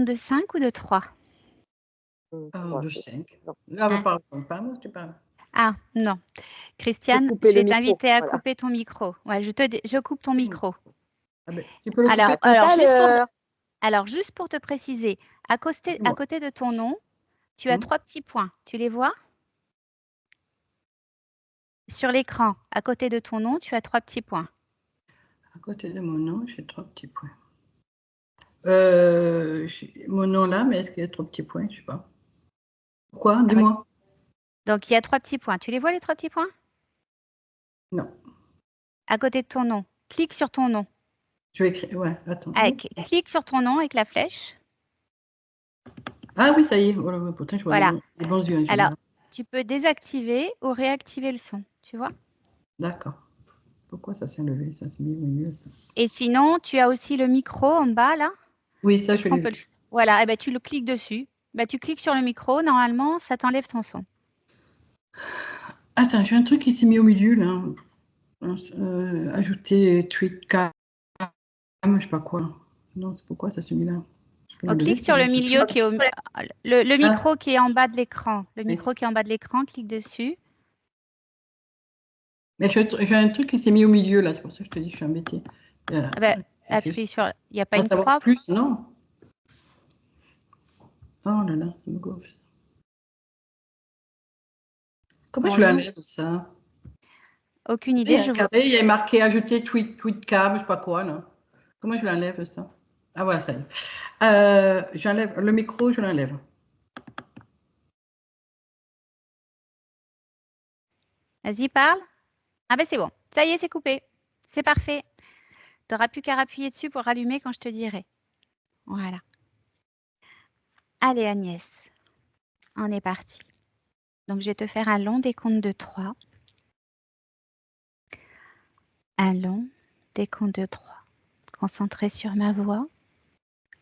de 5 ou de 3? De 5. Là, pas moi, tu parles. Ah, non. Christiane, je vais t'inviter à couper ton micro. Ouais, je coupe ton micro. Ah ben, tu peux le couper. Alors, juste pour te préciser, à côté de ton nom, tu as 3 petits points. Tu les vois? Sur l'écran, à côté de ton nom, tu as 3 petits points. À côté de mon nom, j'ai 3 petits points. Mon nom là, mais est-ce qu'il y a 3 petits points? Je ne sais pas. Pourquoi? Dis-moi. Donc, il y a 3 petits points. Tu les vois, les 3 petits points? Non. À côté de ton nom. Clique sur ton nom. Je vais écrire. Ouais, attends. Clique sur ton nom avec la flèche. Ah oui, ça y est. Oh, pourtant, je vois les bons yeux. Alors, tu peux désactiver ou réactiver le son. Tu vois? D'accord. Pourquoi ça s'est levé? Ça s'est mis au milieu, ça. Et sinon, tu as aussi le micro en bas, là. Oui, ça, je l'ai vu. Voilà, et ben, tu le cliques dessus. Ben, tu cliques sur le micro. Normalement, ça t'enlève ton son. Attends, j'ai un truc qui s'est mis au milieu, là. Ajouter tweet cam, je sais pas quoi. Non, c'est pourquoi ça s'est mis là. On clique sur le milieu qui est le micro qui est en bas de l'écran. Le micro qui est en bas de l'écran, clique dessus. Mais j'ai un truc qui s'est mis au milieu là, c'est pour ça que je te dis que je suis embêtée. Appuie sur. Il n'y a pas une croix? Plus, non. Oh là là, ça me gonfle. Comment je l'enlève ça? Aucune idée. Il y a marqué ajouter tweetcam, je sais pas quoi là. Comment je l'enlève ça? Ah voilà, ça y est. J'enlève le micro, je l'enlève. Vas-y, parle. Ah ben c'est bon. Ça y est, c'est coupé. C'est parfait. Tu n'auras plus qu'à appuyer dessus pour rallumer quand je te dirai. Voilà. Allez Agnès, on est parti. Donc je vais te faire un long décompte de 3. Un long décompte de 3. Concentré sur ma voix.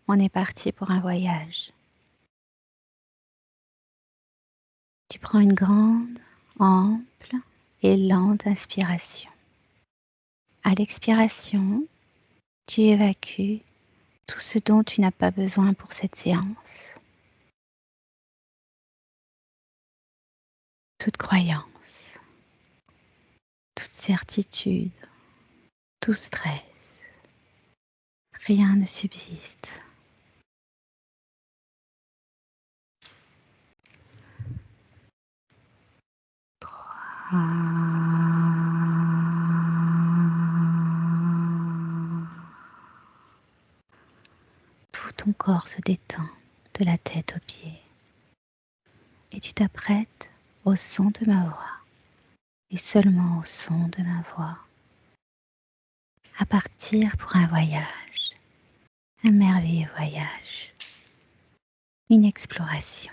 On est parti pour un voyage. Tu prends une grande, ample et lente inspiration. À l'expiration, tu évacues tout ce dont tu n'as pas besoin pour cette séance. Toute croyance, toute certitude, tout stress. Rien ne subsiste. Tout ton corps se détend de la tête aux pieds. Et tu t'apprêtes au son de ma voix. Et seulement au son de ma voix. À partir pour un voyage. Un merveilleux voyage. Une exploration.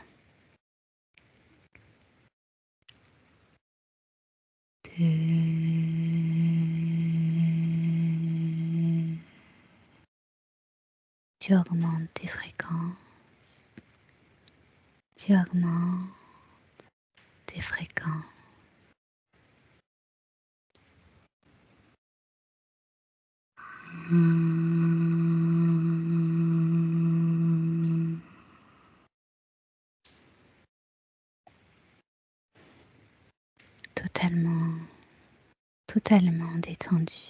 Tu augmentes tes fréquences. Tu augmentes tes fréquences. Totalement détendu.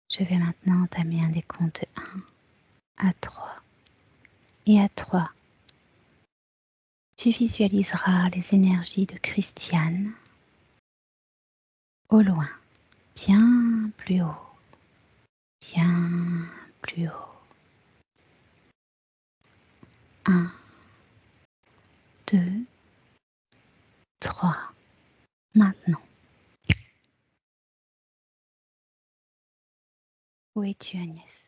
Je vais maintenant entamer un décompte de 1 à 3. Et à 3, tu visualiseras les énergies de Christiane au loin, bien plus haut, bien plus haut. 1, 2, 3. Maintenant. Où es-tu, Agnès?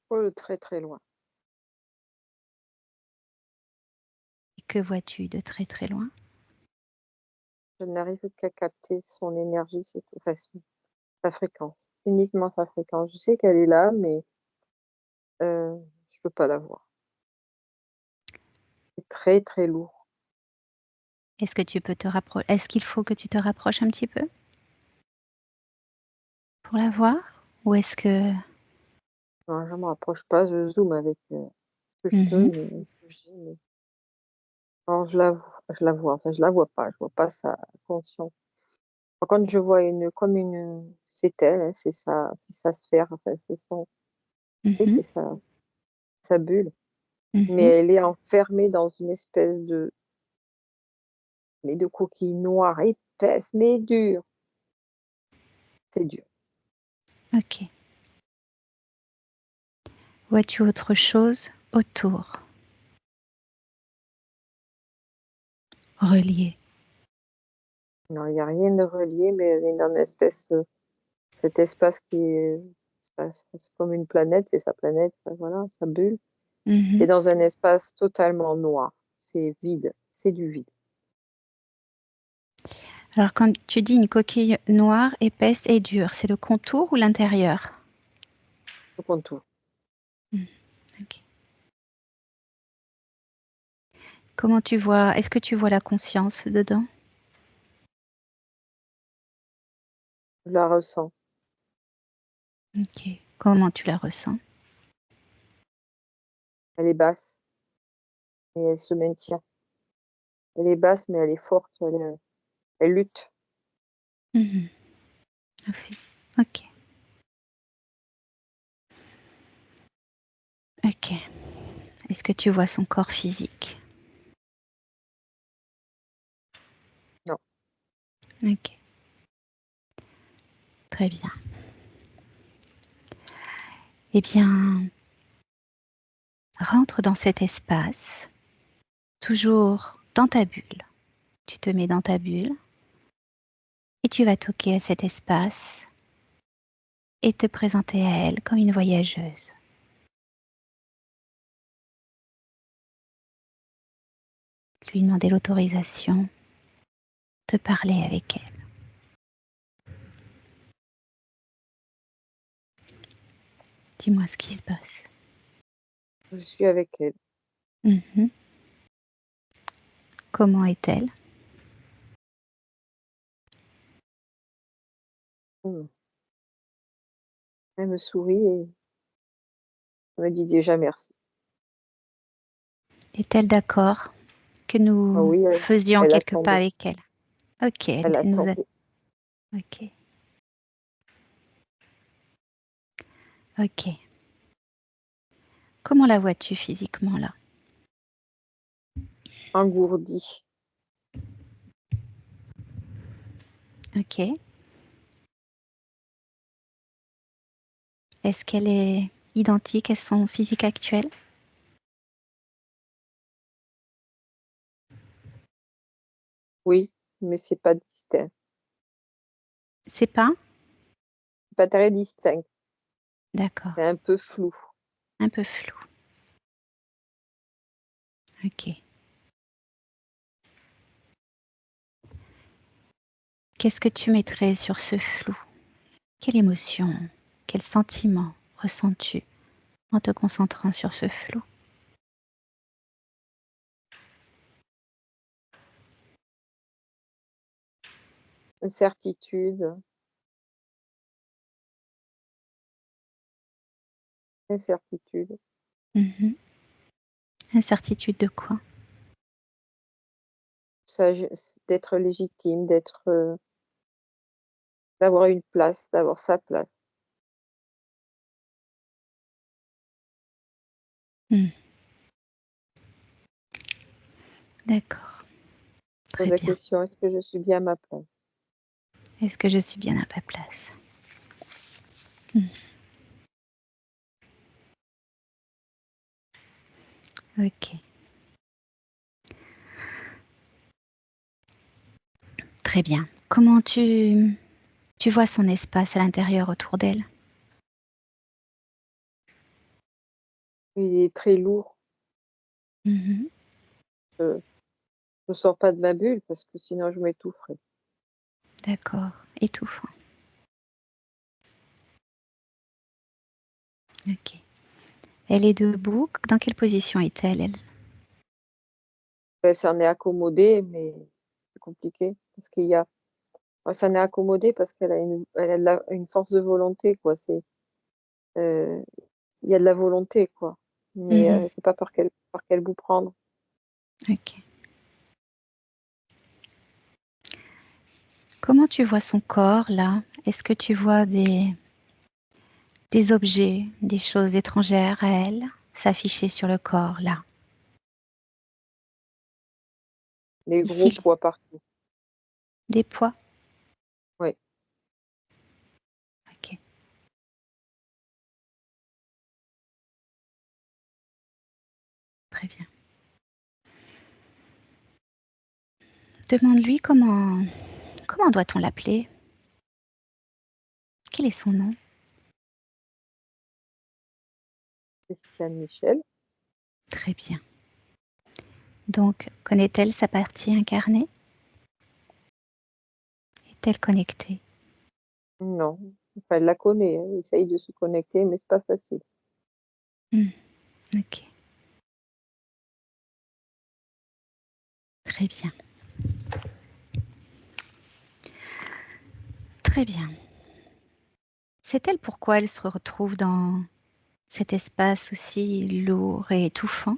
Oh, très très loin. Et que vois-tu de très très loin? Je n'arrive qu'à capter son énergie, c'est tout, enfin, sa fréquence, uniquement sa fréquence. Je sais qu'elle est là, mais je peux pas la voir. C'est très très lourd. Est-ce que tu peux te rapprocher? Est-ce qu'il faut que tu te rapproches un petit peu pour la voir? Ou est-ce que... Non, je ne me rapproche pas, je zoome avec ce que je peux, Mhm, mais ce que j'ai, mais non, je la vois, enfin je la vois pas, je vois pas sa conscience. Par contre, je vois comme une, c'est elle, hein, c'est sa sphère, enfin oui, mhm, c'est sa bulle, mais mhm. elle est enfermée dans une espèce mais de coquille noire épaisse, mais dure. C'est dur. Ok. Vois-tu autre chose autour? Relié. Non, il n'y a rien de relié, mais elle est dans cet espace qui est, c'est comme une planète, c'est sa planète, enfin, voilà, sa bulle. Mhm. Et dans un espace totalement noir. C'est vide, c'est du vide, Alors quand tu dis une coquille noire, épaisse et dure, c'est le contour ou l'intérieur? le contour. Hmm, ok. Comment tu vois, est-ce que tu vois la conscience dedans? Je la ressens. Ok. Comment tu la ressens? Elle est basse et elle se maintient. Elle est basse, mais elle est forte, elle lutte. Mhm. Parfait. Ok. Ok. Est-ce que tu vois son corps physique? Non, Ok. Très bien. Eh bien, rentre dans cet espace, toujours dans ta bulle. Tu te mets dans ta bulle et tu vas toquer à cet espace et te présenter à elle comme une voyageuse. Lui demander l'autorisation de parler avec elle. Dis-moi ce qui se passe. je suis avec elle. Mhm. Comment est-elle? Hmm. Elle me sourit et me dit déjà merci. Est-elle d'accord que Ah nous oui, faisions elle quelques pas attendait. avec elle? Ok, Elle elle nous a... attendait. Ok, ok. Comment la vois-tu physiquement là? Engourdie. Ok. Est-ce qu'elle est identique à son physique actuel? Oui, mais c'est pas distinct. C'est pas? C'est pas très distinct. D'accord. C'est un peu flou. Un peu flou. Ok. Qu'est-ce que tu mettrais sur ce flou? Quelle émotion, quel sentiment ressens-tu en te concentrant sur ce flou? Incertitude. Incertitude. Mhm. Incertitude de quoi? D'être légitime, d'avoir une place, d'avoir sa place. Hmm. D'accord. Pose Très la bien. question, est-ce que je suis bien à ma place? Est-ce que je suis bien à ma place? Hmm. Ok. Très bien. Comment tu vois son espace à l'intérieur autour d'elle? Il est très lourd. Mhm. Je ne sors pas de ma bulle parce que sinon je m'étoufferais. D'accord. Étouffant. Ok. Elle est debout. Dans quelle position est-elle, elle? Elle s'en est accommodée, mais c'est compliqué elle s'en est accommodée parce qu'elle a une force de volonté, quoi. il y a de la volonté, quoi. Mais Mhm. c'est pas par quel bout prendre. Ok. Comment tu vois son corps là? Est-ce que tu vois des objets, des choses étrangères à elle s'afficher sur le corps là? Des gros Ici, poids partout. des poids? Oui. Ok. Très bien. Demande-lui comment doit-on l'appeler? Quel est son nom? Christiane Michel. Très bien. Donc, connaît-elle sa partie incarnée? Est-elle connectée? Non. Enfin, elle la connaît. Elle essaye de se connecter, mais c'est pas facile. Ok. Très bien. Très bien. Sait-elle pourquoi elle se retrouve dans cet espace aussi lourd et étouffant?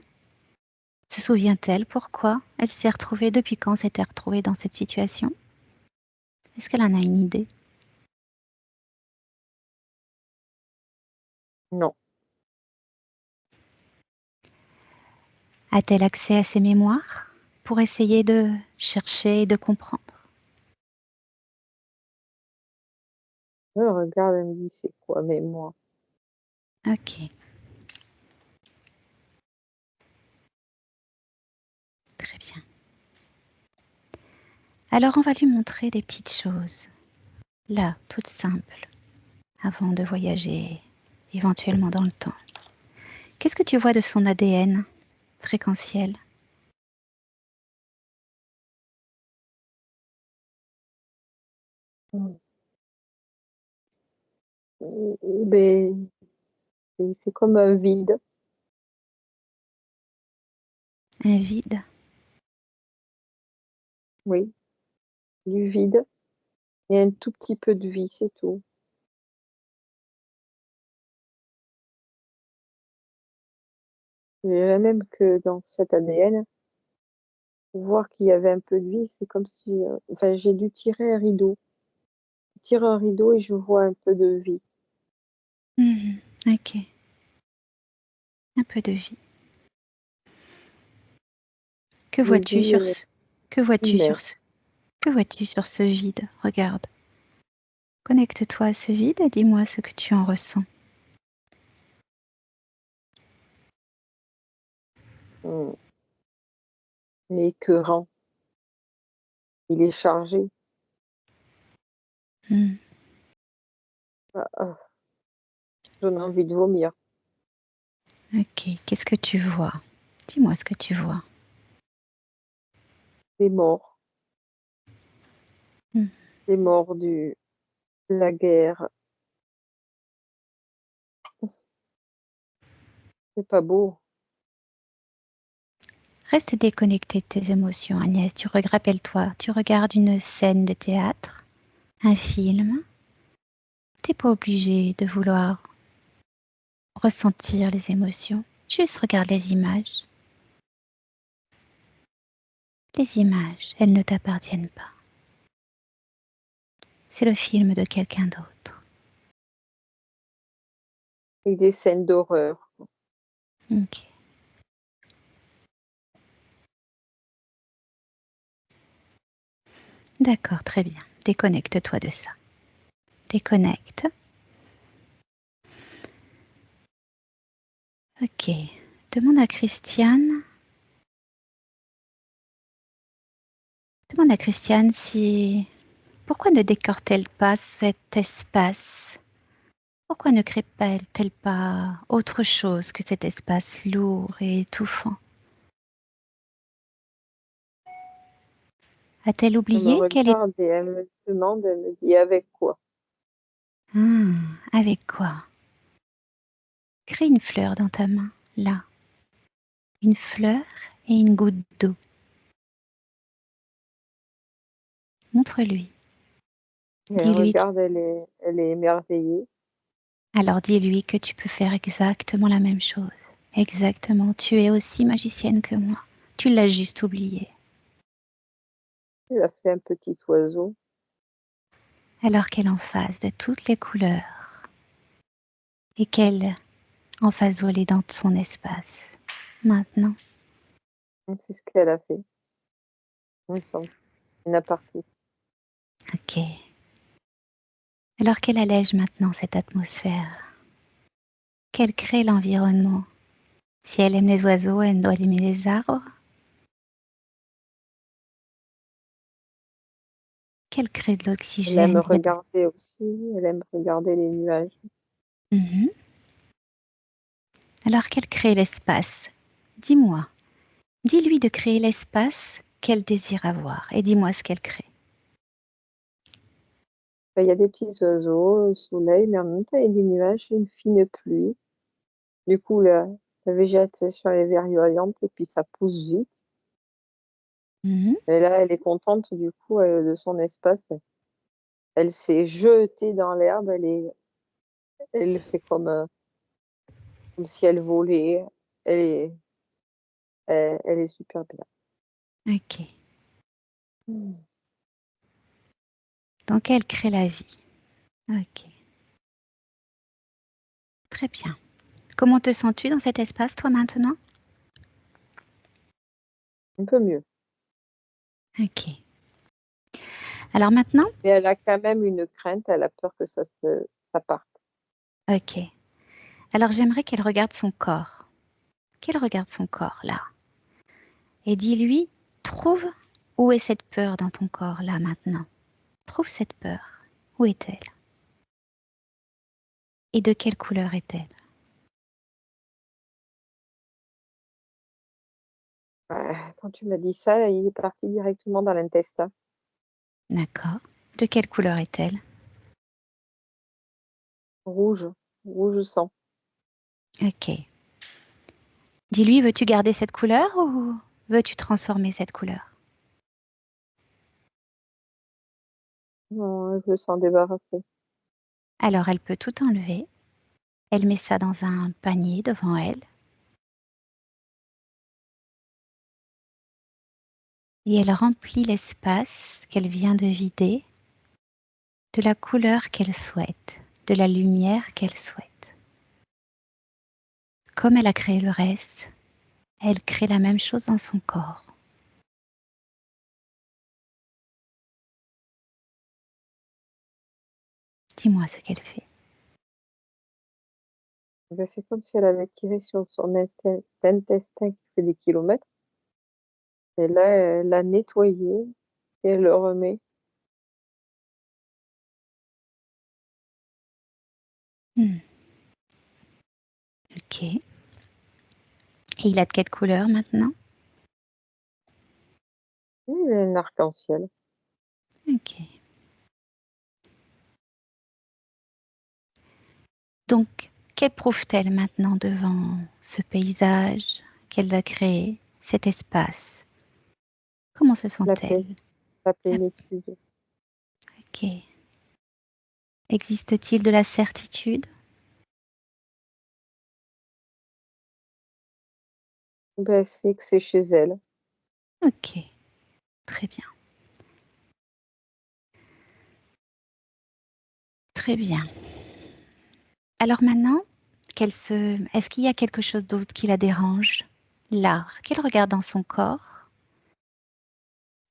Se souvient-elle pourquoi elle s'est retrouvée, depuis quand s'était retrouvée dans cette situation? Est-ce qu'elle en a une idée? Non. A-t-elle accès à ses mémoires pour essayer de chercher et de comprendre? Elle regarde, elle me dit c'est quoi, mais moi. Ok. Très bien. Alors on va lui montrer des petites choses, là, toutes simples, avant de voyager éventuellement dans le temps. Qu'est-ce que tu vois de son ADN fréquentiel? Mm. Ben, c'est comme un vide. Un vide? Oui, du vide. Et un tout petit peu de vie, c'est tout. Je dirais même que dans cet ADN, voir qu'il y avait un peu de vie, c'est comme si, enfin, j'ai dû tirer un rideau. Je tire un rideau et je vois un peu de vie. Mhm. Ok. Un peu de vie. Que De vois-tu vie sur ce... Que vois-tu humaine. sur ce... Que vois-tu sur ce vide? Regarde. Connecte-toi à ce vide et dis-moi ce que tu en ressens. Mm. Il est écœurant. Il est chargé. Hmm. Ah, ah, j'en ai envie de vomir. Ok. Qu'est-ce que tu vois? Dis-moi ce que tu vois. Des morts. Hmm. Des morts de la guerre. C'est pas beau. Reste déconnecté de tes émotions, Agnès. Rappelle-toi, tu regardes une scène de théâtre, un film. T'es pas obligé de vouloir ressentir les émotions. Juste regarde les images. Les images, elles ne t'appartiennent pas. C'est le film de quelqu'un d'autre. Avec des scènes d'horreur. Ok. D'accord, très bien. Déconnecte-toi de ça. Déconnecte. Ok. Demande à Christiane. Demande à Christiane si... Pourquoi ne décore-t-elle pas cet espace? Pourquoi ne crée-t-elle pas autre chose que cet espace lourd et étouffant? A-t-elle Elle me oublié qu'elle est... regarde et elle me demande, elle me dit avec quoi? Avec quoi? Crée une fleur dans ta main, là. Une fleur et une goutte d'eau. Montre-lui. Et elle Dis-lui, regarde, elle est émerveillée. Alors dis-lui que tu peux faire exactement la même chose. Exactement, tu es aussi magicienne que moi. Tu l'as juste oublié. Il a fait un petit oiseau. Alors qu'elle en fasse de toutes les couleurs et qu'elle en fasse voler dans son espace. Maintenant, C'est ce qu'elle a fait. Il me semble. Il y en a partout. ok. Alors qu'elle allège maintenant cette atmosphère, qu'elle crée l'environnement. Si elle aime les oiseaux, elle doit aimer les arbres. Qu'elle crée de Elle aime l'oxygène. regarder aussi. Elle aime regarder les nuages. Mhm. Alors qu'elle crée l'espace. Dis-moi, dis-lui de créer l'espace qu'elle désire avoir et dis-moi ce qu'elle crée. Il y a des petits oiseaux, le soleil, mais en même temps, il y a des nuages, une fine pluie. Du coup, la végétation est verdoyante et puis ça pousse vite. Mhm. Et là, elle est contente du coup de son espace. Elle s'est jetée dans l'herbe. Elle fait comme si elle volait. Elle est, elle est super bien. Ok. Donc elle crée la vie. Ok. Très bien. Comment te sens-tu dans cet espace, toi, maintenant? Un peu mieux. Ok. Alors maintenant, Mais elle a quand même une crainte. Elle a peur que ça parte. ok. Alors j'aimerais qu'elle regarde son corps. Qu'elle regarde son corps, là. Et dis-lui, trouve où est cette peur dans ton corps, là, maintenant. Trouve cette peur. Où est-elle? Et de quelle couleur est-elle? Quand tu m'as dit ça, il est parti directement dans l'intestin. D'accord. De quelle couleur est-elle? Rouge. Rouge sang. Ok. Dis-lui, veux-tu garder cette couleur ou veux-tu transformer cette couleur? Non, je veux s'en débarrasser. Alors elle peut tout enlever. Elle met ça dans un panier devant elle. Et elle remplit l'espace qu'elle vient de vider de la couleur qu'elle souhaite, de la lumière qu'elle souhaite. Comme elle a créé le reste, elle crée la même chose dans son corps. Dis-moi ce qu'elle fait. Ben, c'est comme si elle avait tiré sur son intestin qui fait des kilomètres. Et là, elle l'a nettoyé et elle le remet. Ok. Et il a de quelle couleur maintenant? Il est un arc-en-ciel. Ok. Donc, qu'éprouve-t-elle maintenant devant ce paysage qu'elle a créé, cet espace? Comment se La paix, sent-elle? la plénitude. Ok. Existe-t-il de la certitude? Ben, c'est que c'est chez elle. Ok. Très bien. Très bien. Alors maintenant, est-ce qu'il y a quelque chose d'autre qui la dérange? Là, qu'elle regarde dans son corps,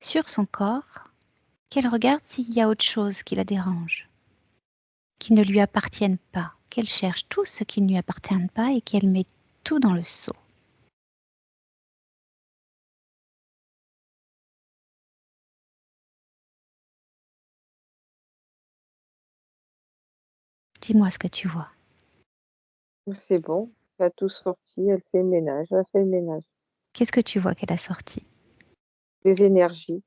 sur son corps, qu'elle regarde s'il y a autre chose qui la dérange, qui ne lui appartienne pas, qu'elle cherche tout ce qui ne lui appartient pas et qu'elle met tout dans le seau. Dis-moi ce que tu vois. C'est bon. Elle a tout sorti. Elle fait le ménage. Elle a fait le ménage. Qu'est-ce que tu vois qu'elle a sorti? Des énergies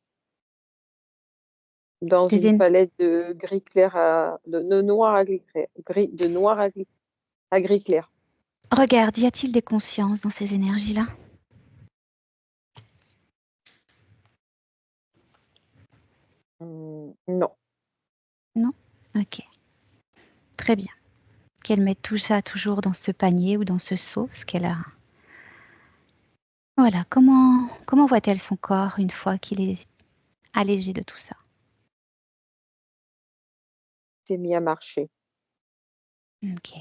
dans Les une éne- palette de gris clair de noir à gris clair. De noir à gris clair. Regarde, y a-t-il des consciences dans ces énergies-là? Non. Non? Ok. Très bien. qu'elle mette tout ça toujours dans ce panier ou dans ce seau, ce qu'elle a. Voilà, comment voit-elle son corps une fois qu'il est allégé de tout ça? C'est mis à marcher. Ok.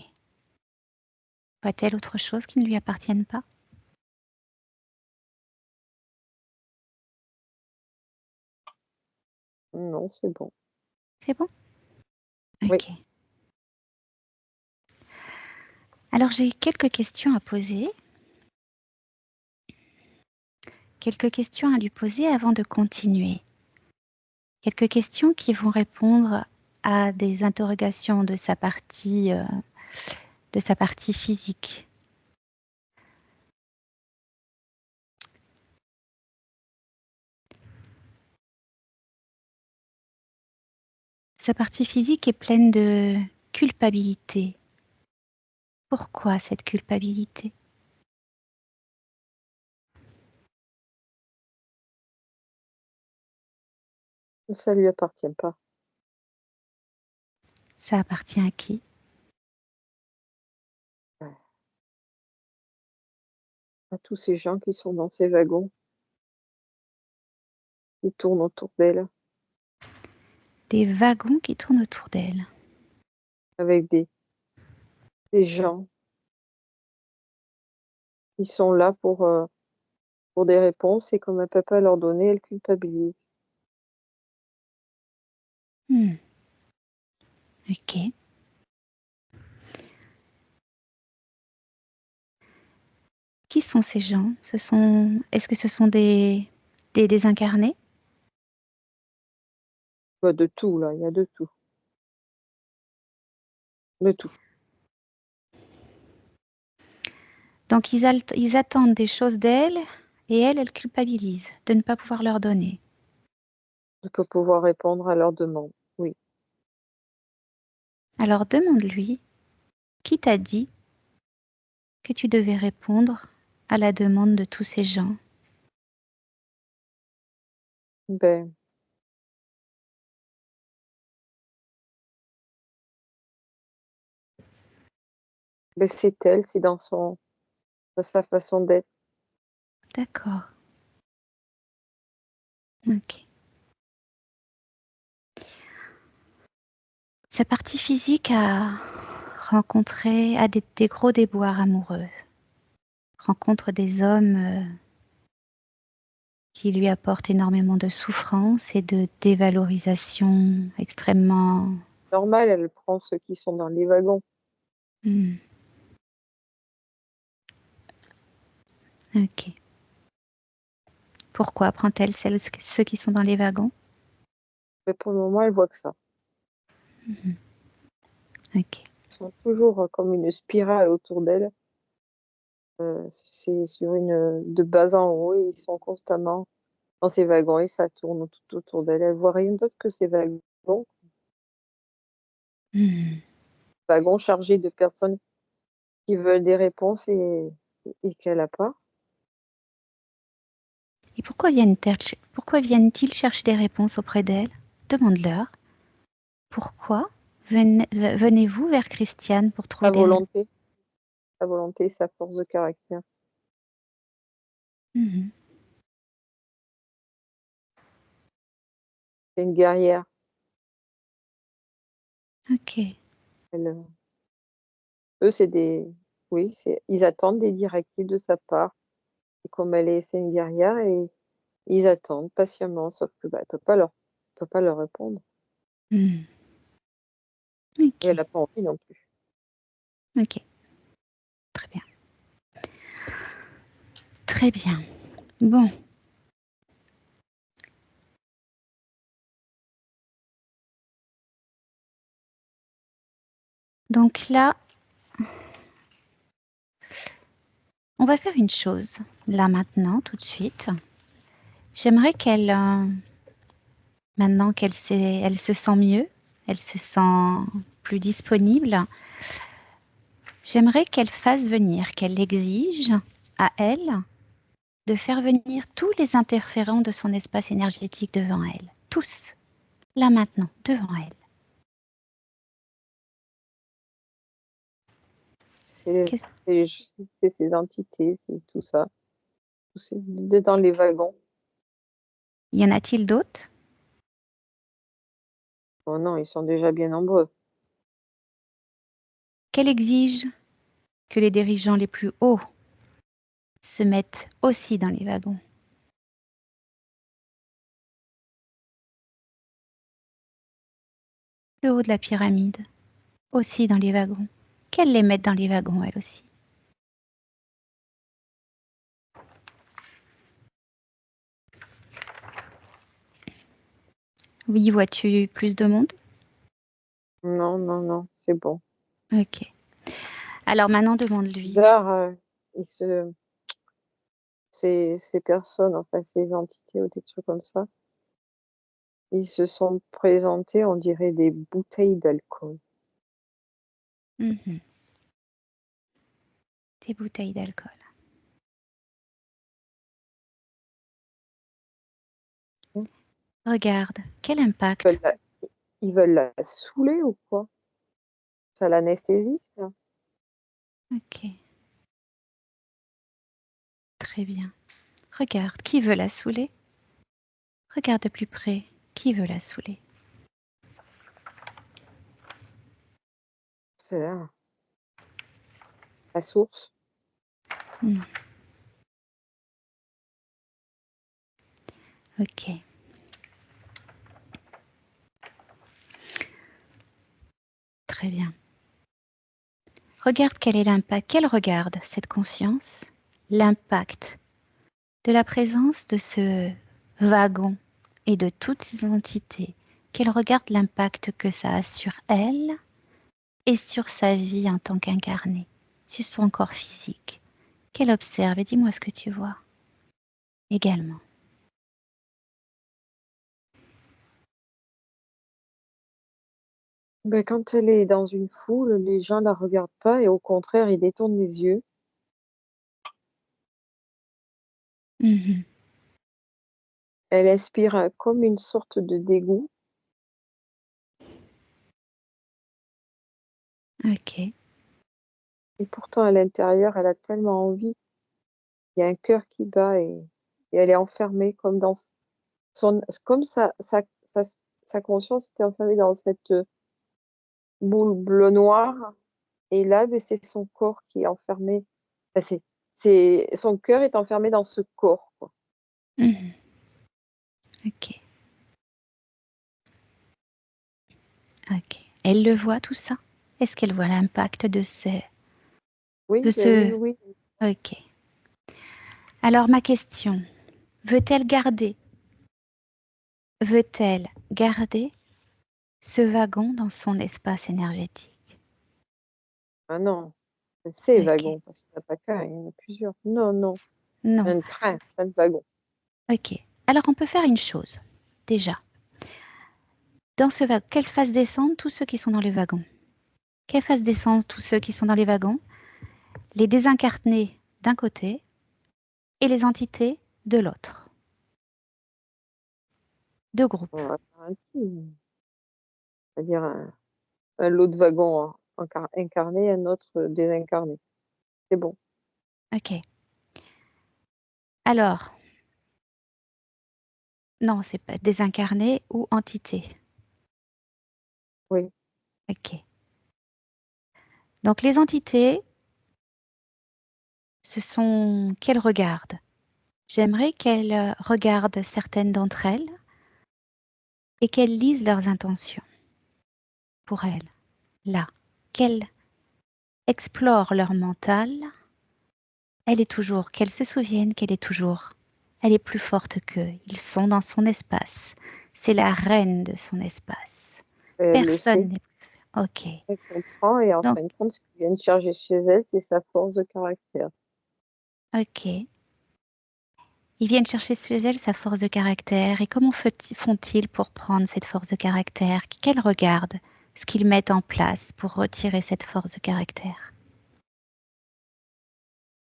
Voit-elle autre chose qui ne lui appartienne pas? Non, c'est bon. C'est bon? Oui. Ok. Alors j'ai quelques questions à poser. Quelques questions à lui poser avant de continuer. Quelques questions qui vont répondre à des interrogations de sa partie physique. Sa partie physique est pleine de culpabilité. Pourquoi cette culpabilité? Ça lui appartient pas. Ça appartient à qui? À tous ces gens qui sont dans ces wagons, qui tournent autour d'elle, Des wagons qui tournent autour d'elle. avec des gens qui sont là pour des réponses et comme elle peut pas leur donner, elle culpabilise. Ok. Qui sont ces gens? Est-ce que ce sont des désincarnés? Bah, de tout, là, il y a de tout. De tout. Donc ils attendent des choses d'elle et elle culpabilise de ne pas pouvoir leur donner. De pas pouvoir répondre à leurs demandes. Oui. Alors demande-lui, qui t'a dit que tu devais répondre à la demande de tous ces gens? Ben, c'est elle, c'est dans sa façon d'être. D'accord. Ok. Sa partie physique a des gros déboires amoureux. Rencontre des hommes qui lui apportent énormément de souffrance et de dévalorisation extrêmement. Normal, elle prend ceux qui sont dans les wagons. Ok. Pourquoi prend-elle ceux qui sont dans les wagons? Mais pour le moment, elle voit que ça. Ok. Ils sont toujours comme une spirale autour d'elle. C'est sur de bas en haut et ils sont constamment dans ces wagons et ça tourne tout autour d'elle. Elle voit rien d'autre que ces wagons chargés de personnes qui veulent des réponses et qu'elle n'a pas. Et pourquoi viennent-ils chercher des réponses auprès d'elle? Demande-leur. Pourquoi venez-vous vers Christiane pour trouver des réponses? Sa volonté, sa force de caractère. C'est une guerrière. Ok. Eux, ils attendent des directives de sa part. Et comme c'est une guerrière, et ils attendent patiemment, sauf que elle peut pas leur répondre. Ok. Et elle n'a pas envie non plus. Ok. Très bien. Très bien. Bon. Donc là, on va faire une chose. Là maintenant, tout de suite. J'aimerais qu'elle, maintenant elle se sent mieux, elle se sent plus disponible, j'aimerais qu'elle fasse venir, qu'elle exige à elle de faire venir tous les interférents de son espace énergétique devant elle. Tous. Là maintenant, devant elle. C'est ces entités, c'est tout ça. C'est dans les wagons. Y en a-t-il d'autres? Oh non, ils sont déjà bien nombreux. Qu'elle exige que les dirigeants les plus hauts se mettent aussi dans les wagons. Le haut de la pyramide, aussi dans les wagons. Qu'elle les mette dans les wagons, elle aussi. Oui, vois-tu plus de monde? Non, non, non, c'est bon. Ok. Alors maintenant, demande-lui. Bizarre, ces personnes, enfin ces entités ou des trucs comme ça, ils se sont présentés, on dirait des bouteilles d'alcool. Mhm. Des bouteilles d'alcool. Regarde, quel impact. Ils veulent la saouler ou quoi? Ça l'anesthésie, ça? Ok. Très bien. Regarde, qui veut la saouler? Regarde de plus près. Qui veut la saouler? C'est là. La source. Hmm. Ok. Très bien. Regarde quel est l'impact. Quelle regarde cette conscience? L'impact de la présence de ce wagon et de toutes ces entités. Qu'elle regarde l'impact que ça a sur elle et sur sa vie en tant qu'incarnée, sur son corps physique. Qu'elle observe et dis-moi ce que tu vois également. Ben, quand elle est dans une foule, les gens la regardent pas et au contraire, ils détournent les yeux. Mhm. Elle inspire comme une sorte de dégoût. Ok. Et pourtant, à l'intérieur, elle a tellement envie. Il y a un cœur qui bat et elle est enfermée comme dans comme sa conscience était enfermée dans cette boule bleue noire. Et là, ben, c'est son corps qui est enfermé. Enfin, son cœur est enfermé dans ce corps, quoi. Mhm. Ok. Ok. Elle le voit tout ça? Est-ce qu'elle voit l'impact de Oui, ben ce... oui. Ok. Alors ma question, veut-elle garder ce wagon dans son espace énergétique? Ah non, c'est Ok. wagon, parce qu'il n'y en a pas qu'un, il y en a plusieurs. Non, non, Non. un train, pas de wagon. Ok. Alors on peut faire une chose. Déjà, dans ce wagon, qu'elle fasse descendre tous ceux qui sont dans le wagon. Qu'elle fasse descendre tous ceux qui sont dans les wagons, les désincarnés d'un côté et les entités de l'autre. Deux groupes. On va faire un petit, c'est-à-dire un lot de wagons incarnés, un autre désincarné. C'est bon. Ok. Alors, non, c'est pas désincarné ou entité. Oui. Ok. Donc les entités, ce sont qu'elles regardent. J'aimerais qu'elles regardent certaines d'entre elles et qu'elles lisent leurs intentions pour elles, là. Qu'elles explorent leur mental. Qu'elles se souviennent qu'elle est toujours, elle est plus forte qu'eux. Ils sont dans son espace. C'est la reine de son espace. Elle le Personne sait, n'est plus. Ok. elle comprend et en Donc, fin de compte, ce qu'ils viennent chercher chez elle, c'est sa force de caractère. ok. Ils viennent chercher chez elle sa force de caractère. Et comment font-ils pour prendre cette force de caractère? Qu'elles regardent ce qu'ils mettent en place pour retirer cette force de caractère.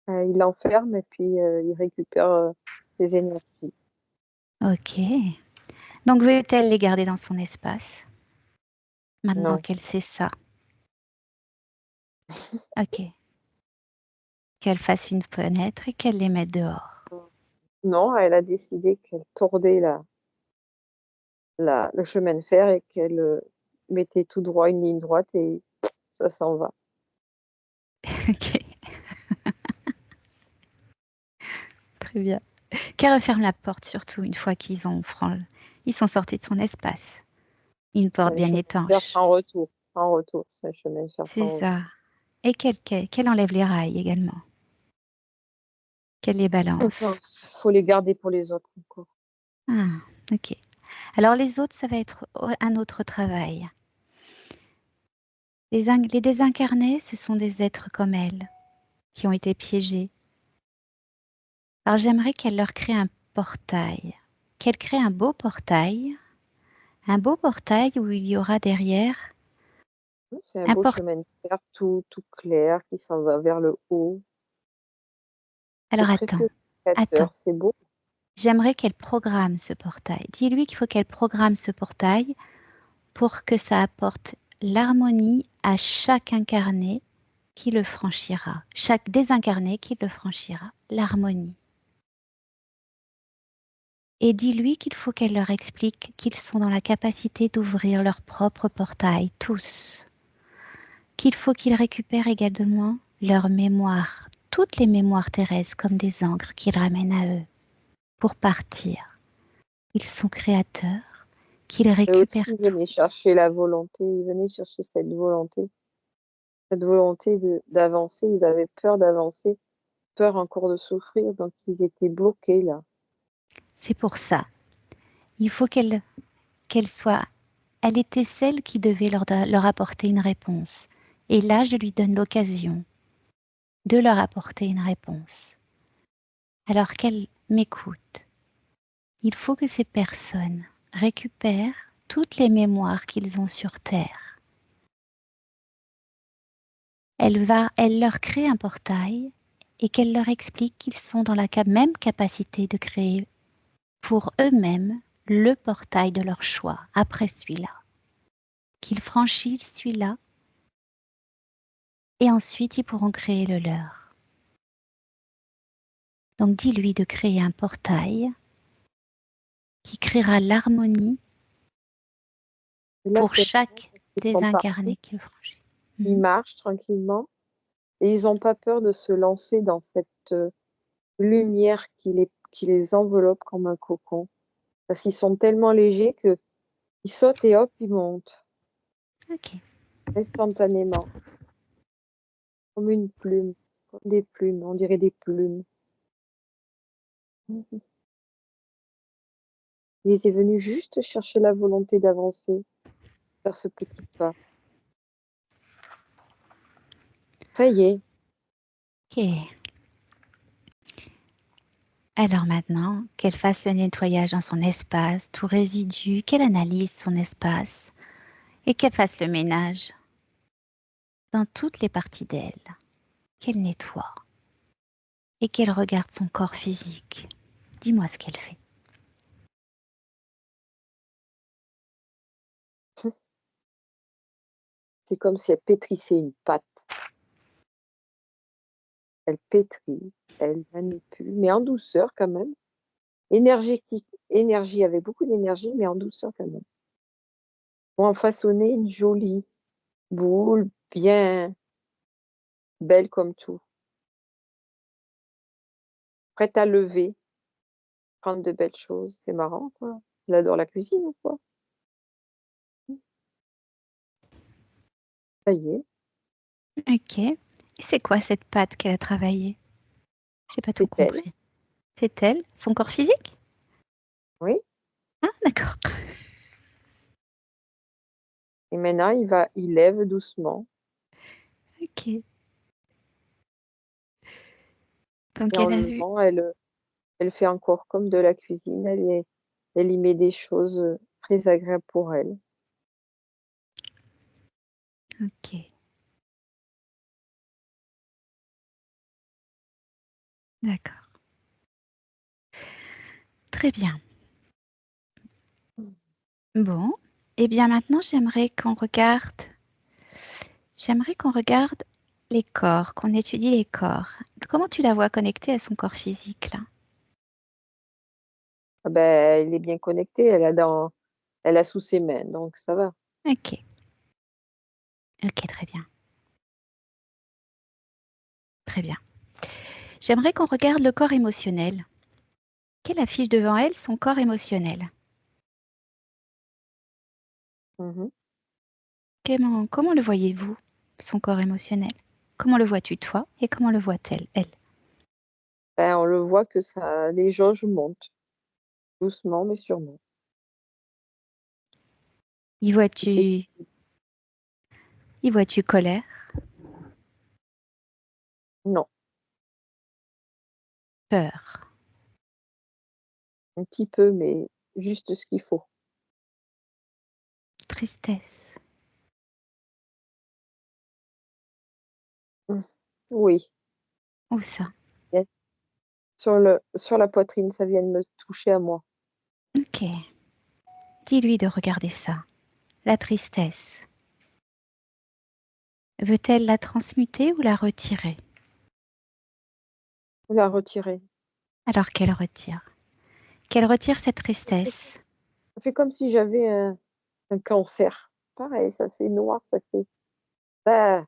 Il l'enferme et puis il récupère ses énergies. Ok. Donc, veut-elle les garder dans son espace? Maintenant Non. qu'elle sait ça. Ok. qu'elle fasse une fenêtre et qu'elle les mette dehors. Non, elle a décidé qu'elle tordait le chemin de fer et qu'elle mettait tout droit une ligne droite et ça s'en va. Ok, très bien. Qu'elle referme la porte surtout une fois ils sont sortis de son espace. Une C'est porte un bien chemin de fer étanche. sans retour. Sans retour, c'est un chemin de fer C'est sans retour. ça. Et qu'elle enlève les rails également. Qu'elle les balance. Il faut les garder pour les autres encore. Ah, ok. Alors les autres, ça va être un autre travail. Les désincarnés, ce sont des êtres comme elle, qui ont été piégés. Alors j'aimerais qu'elle leur crée un portail. Qu'elle crée un beau portail où il y aura derrière Oui, c'est un un beau portail. chemin de fer tout clair qui s'en va vers le haut. C'est Alors très attends. purificateur, c'est beau. J'aimerais qu'elle programme ce portail. Dis-lui qu'il faut qu'elle programme ce portail pour que ça apporte l'harmonie à chaque incarné qui le franchira, chaque désincarné qui le franchira, l'harmonie. Et dis-lui qu'il faut qu'elle leur explique qu'ils sont dans la capacité d'ouvrir leur propre portail, tous. Qu'il faut qu'ils récupèrent également leur mémoire, toutes les mémoires terrestres comme des encres qu'ils ramènent à eux pour partir. Ils sont créateurs, qu'ils Et aussi, récupèrent il tout. venait chercher la volonté, il venait chercher cette volonté d'avancer. Ils avaient peur d'avancer, peur encore de souffrir, donc ils étaient bloqués là. C'est pour ça. Il faut qu'elle soit. Elle était celle qui devait leur apporter une réponse. Et là, je lui donne l'occasion de leur apporter une réponse. Alors qu'elle m'écoute, il faut que ces personnes récupèrent toutes les mémoires qu'ils ont sur Terre. Elle leur crée un portail et qu'elle leur explique qu'ils sont dans la même capacité de créer pour eux-mêmes le portail de leur choix après celui-là. Qu'ils franchissent celui-là et ensuite ils pourront créer le leur. Donc dis-lui de créer un portail qui créera l'harmonie Et là, pour c'est chaque ils sont désincarné partis, qui le franchit. ils marchent tranquillement et ils n'ont pas peur de se lancer dans cette lumière qui les enveloppe comme un cocon. Parce qu'ils sont tellement légers que ils sautent et hop, ils montent Ok. instantanément, comme une plume, comme des plumes, on dirait des plumes. Il était venu juste chercher la volonté d'avancer, faire ce petit pas. Ça y est, Ok. Alors maintenant, qu'elle fasse le nettoyage dans son espace, tout résidu, qu'elle analyse son espace et qu'elle fasse le ménage dans toutes les parties d'elle, qu'elle nettoie et qu'elle regarde son corps physique. Dis-moi ce qu'elle fait. c'est comme si elle pétrissait une pâte. Elle pétrit, elle manipule, mais en douceur quand même. Énergie avec beaucoup d'énergie, mais en douceur quand même. Pour en façonner une jolie boule, bien belle comme tout. Prête à lever, prendre de belles choses. C'est marrant, quoi. Elle adore la cuisine ou quoi? Ça y est, Ok. Et c'est quoi cette pâte qu'elle a travaillée? J'ai pas tout c'est elle. compris. C'est elle, son corps physique? Oui. Ah, d'accord. Et maintenant, il lève doucement. Ok. Donc Et en elle a vu. levant, elle fait encore comme de la cuisine. Elle y met des choses très agréables pour elle. Ok. D'accord. Très bien. Bon. Eh bien maintenant, j'aimerais qu'on regarde Les corps, qu'on étudie les corps. Comment tu la vois connectée à son corps physique, là? Ah ben, elle est bien connectée, elle a sous ses mains, donc ça va. Ok. Ok, très bien. Très bien. J'aimerais qu'on regarde le corps émotionnel. Quelle affiche devant elle son corps émotionnel? Mhm. Comment le voyez-vous, son corps émotionnel? Comment le vois-tu toi et comment le voit-elle, elle? Ben, on le voit que ça, les jauges montent, doucement mais sûrement. Y Et c'est vois-tu, y vois-tu colère, non, peur, un petit peu, mais juste ce qu'il faut. tristesse? Mm. Oui, Où ça? bien. Sur la poitrine, ça vient de me toucher à moi. Ok. Dis-lui de regarder ça. La tristesse. Veut-elle la transmuter ou la retirer? La retirer. Alors qu'elle retire. Qu'elle retire cette tristesse. Ça fait comme si j'avais un cancer. Pareil, ça fait noir, ça fait. Ah,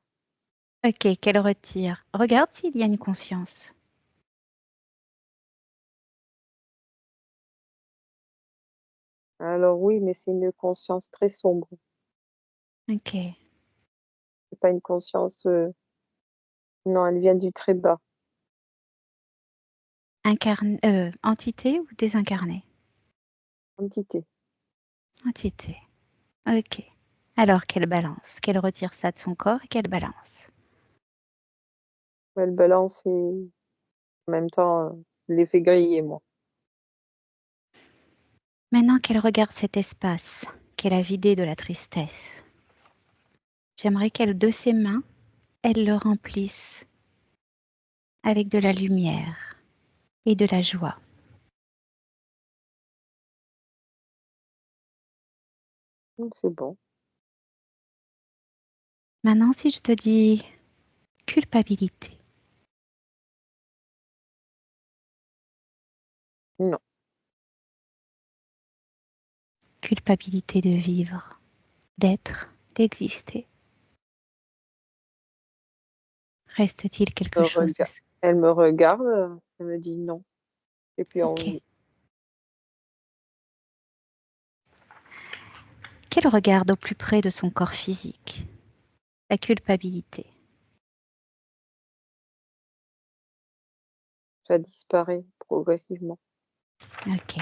Ok, qu'elle retire. Regarde s'il y a une conscience. alors oui, mais c'est une conscience très sombre. Ok. C'est pas une conscience. Non, elle vient du très bas. Entité ou désincarnée? Entité. Entité. Ok. Alors qu'elle balance, qu'elle retire ça de son corps et qu'elle balance. Elle balance et en même temps, je l'ai fait griller, moi. Maintenant qu'elle regarde cet espace qu'elle a vidé de la tristesse, j'aimerais qu'elle, de ses mains, elle le remplisse avec de la lumière et de la joie. Donc c'est bon. Maintenant, si je te dis culpabilité, Non. culpabilité de vivre, d'être, d'exister, reste-t-il quelque chose de ça? Elle me regarde, elle me dit non, j'ai plus Ok. envie. Qu'elle regarde au plus près de son corps physique, la culpabilité. Ça disparaît progressivement. Ok.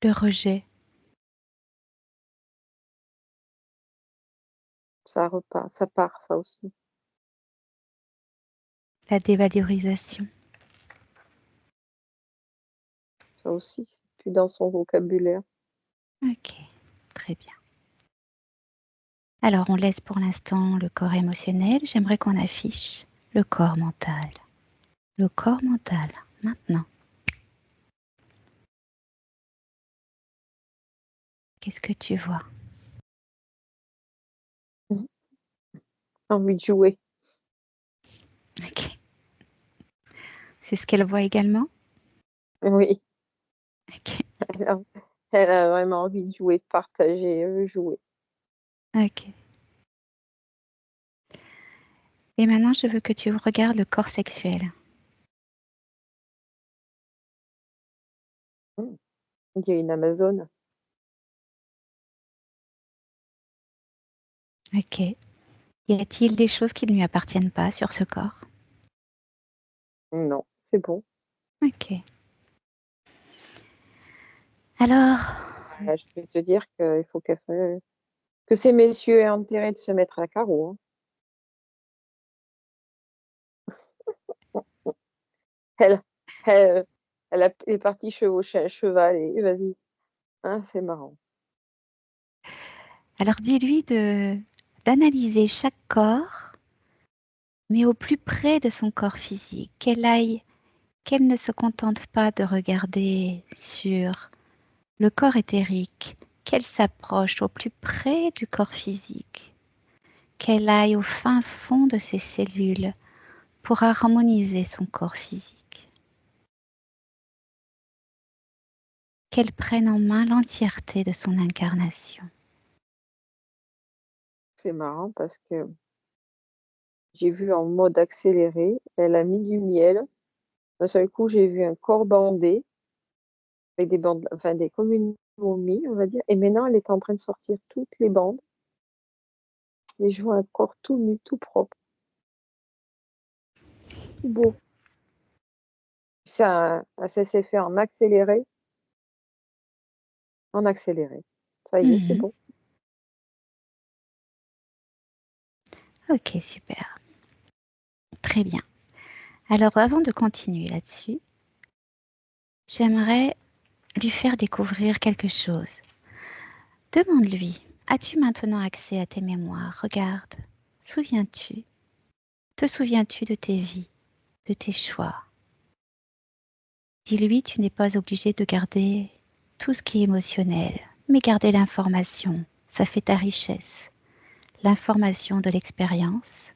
Le rejet, Ça repart, ça part, ça aussi. la dévalorisation. Ça aussi, c'est plus dans son vocabulaire. Ok, très bien. Alors, on laisse pour l'instant le corps émotionnel. J'aimerais qu'on affiche le corps mental. Le corps mental, maintenant. Qu'est-ce que tu vois? Mhm. Envie de jouer. Ok. C'est ce qu'elle voit également? Oui, Ok. elle a, elle a vraiment envie de jouer, de partager, elle veut jouer. Ok. Et maintenant, je veux que tu regardes le corps sexuel. Mhm. Il y a une Amazone. Ok. Y a-t-il des choses qui ne lui appartiennent pas sur ce corps? Non, c'est bon. Ok. Alors, Je vais te dire qu'il faut que ces messieurs aient intérêt de se mettre à carreau, hein. Elle, elle, elle est partie chevaucher un cheval et vas-y, hein, c'est marrant. alors dis-lui d'analyser chaque corps, mais au plus près de son corps physique. Qu'elle ne se contente pas de regarder sur le corps éthérique, qu'elle s'approche au plus près du corps physique, qu'elle aille au fin fond de ses cellules pour harmoniser son corps physique, qu'elle prenne en main l'entièreté de son incarnation. C'est marrant parce que j'ai vu en mode accéléré, elle a mis du miel. D'un seul coup, j'ai vu un corps bandé avec des bandes, enfin des comme une momie, on va dire. Et maintenant, elle est en train de sortir toutes les bandes. Et je vois un corps tout nu, tout propre, tout beau. Ça s'est fait en accéléré, en accéléré. Ça y est, c'est Mhm. bon. Ok, super. Très bien. Alors avant de continuer là-dessus, j'aimerais lui faire découvrir quelque chose. Demande-lui, as-tu maintenant accès à tes mémoires? Regarde, souviens-tu? Te souviens-tu de tes vies, de tes choix? Dis-lui, tu n'es pas obligé de garder tout ce qui est émotionnel, mais garder l'information, ça fait ta richesse. L'information de l'expérience,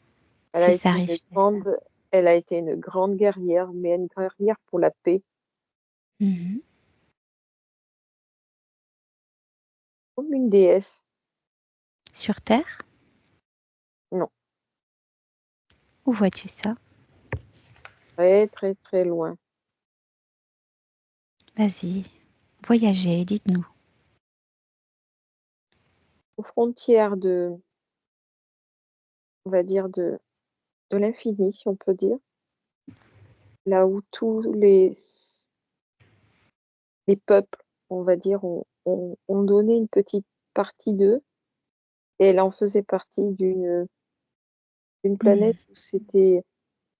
Elle a c'est sa été une richesse. grande, elle a été une grande guerrière, mais une guerrière pour la paix, Mhm. comme une déesse. Sur Terre, Non, où vois-tu ça? très très très loin. Vas-y, voyagez, dites-nous. Aux frontières de, on va dire, de l'infini, si on peut dire, là où tous les peuples, on va dire, ont donné une petite partie d'eux, et elle en faisait partie d'une Mhm. planète où c'était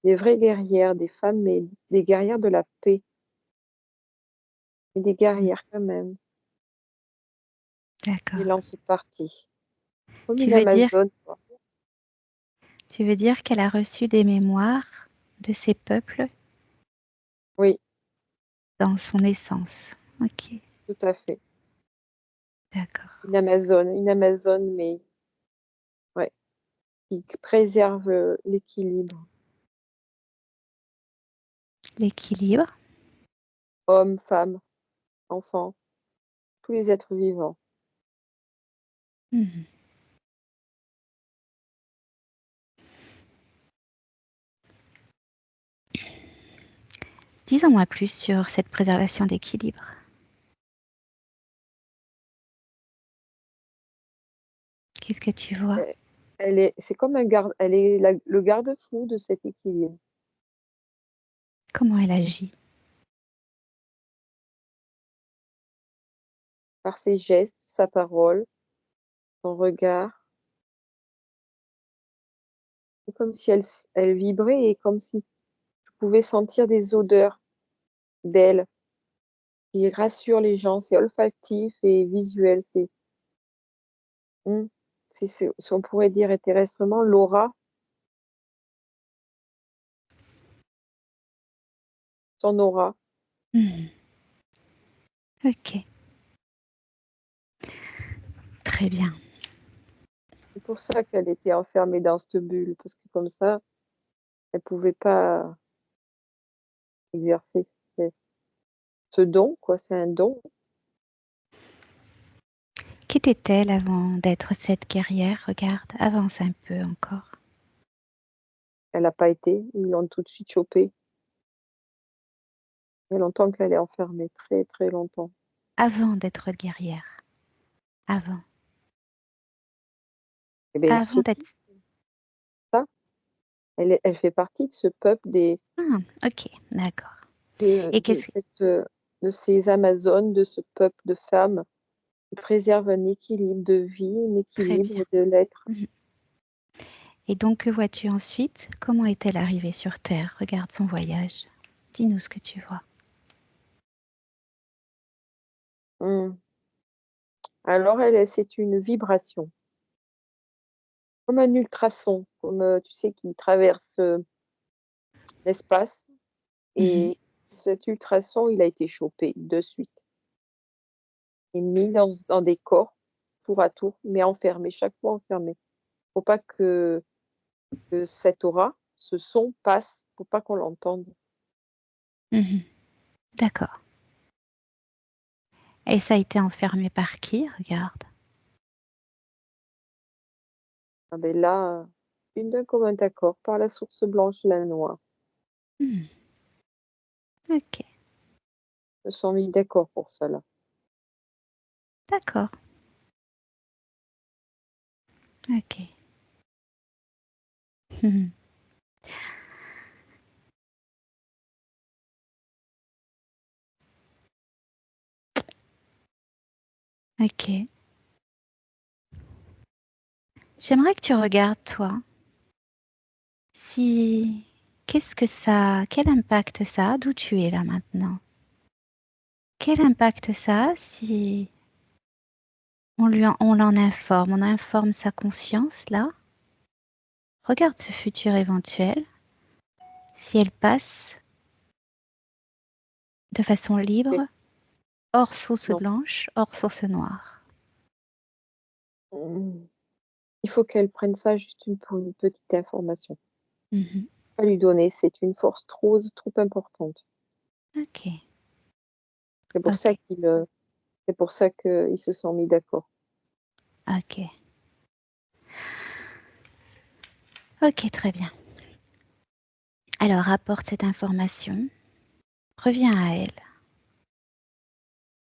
des vraies guerrières, des femmes, mais des guerrières de la paix, mais des guerrières quand même. D'accord. Elle en fait partie, comme Tu une veux dire, Amazone, quoi. tu veux dire qu'elle a reçu des mémoires de ces peuples Oui, dans son essence. Ok, tout à fait. d'accord. Une Amazone, mais ouais, qui préserve l'équilibre. L'équilibre. Hommes, femmes, enfants, tous les êtres vivants. Mhm. Dis-en-moi plus sur cette préservation d'équilibre. Qu'est-ce que tu vois? C'est comme un garde, le garde-fou de cet équilibre. Comment elle agit? Par ses gestes, sa parole, son regard. C'est comme si elle vibrait et comme si tu pouvais sentir des odeurs d'elle qui rassurent les gens. C'est olfactif et visuel. Hmm, si on pourrait dire terrestrement, l'aura, son aura. Mhm. Ok, très bien. C'est pour ça qu'elle était enfermée dans cette bulle, parce que comme ça, elle pouvait pas exercer ce don, quoi. C'est un don. Qu'était-elle avant d'être cette guerrière? Regarde, avance un peu encore. Elle n'a pas été. Ils l'ont tout de suite chopée. Il y a longtemps qu'elle est enfermée, très très longtemps. Avant d'être guerrière. Avant. Eh bien, je te Avant dis d'être... ça. Elle fait partie de ce peuple Ah, ok, d'accord. de, Et de qu'est-ce... cette, de ces Amazones, de ce peuple de femmes qui préservent un équilibre de vie, un Très bien. équilibre de l'être. Mhm. Et donc, que vois-tu ensuite? Comment est-elle arrivée sur Terre? Regarde son voyage. Dis-nous ce que tu vois. Hmm. Alors, c'est une vibration, comme un ultrason, comme tu sais, qui traverse l'espace. Mhm. Et cet ultrason, il a été chopé de suite. et mis dans des corps, tour à tour, mais enfermés, chaque fois enfermés. Faut pas que cette aura, ce son passe, faut pas qu'on l'entende. Mhm. D'accord. Et ça a été enfermé par qui? Regarde. Ah ben là, une d'un commun accord, par la source blanche et la noire, Hmm. Ok, se sont mis d'accord pour cela. d'accord. Ok. Mhm. Ok. J'aimerais que tu regardes, toi, si... Qu'est-ce que ça... Quel impact ça a d'où tu es là maintenant? Quel impact ça a si on l'en informe, on informe sa conscience là? Regarde ce futur éventuel, si elle passe de façon Et libre, hors source non, blanche, hors source noire. mmh, il faut qu'elle prenne ça juste pour une petite information. Mhm. Pas lui donner, c'est une force trop importante. Ok, C'est pour ok, ça c'est pour ça qu'ils se sont mis d'accord. ok. Ok, très bien. Alors, apporte cette information, reviens à elle,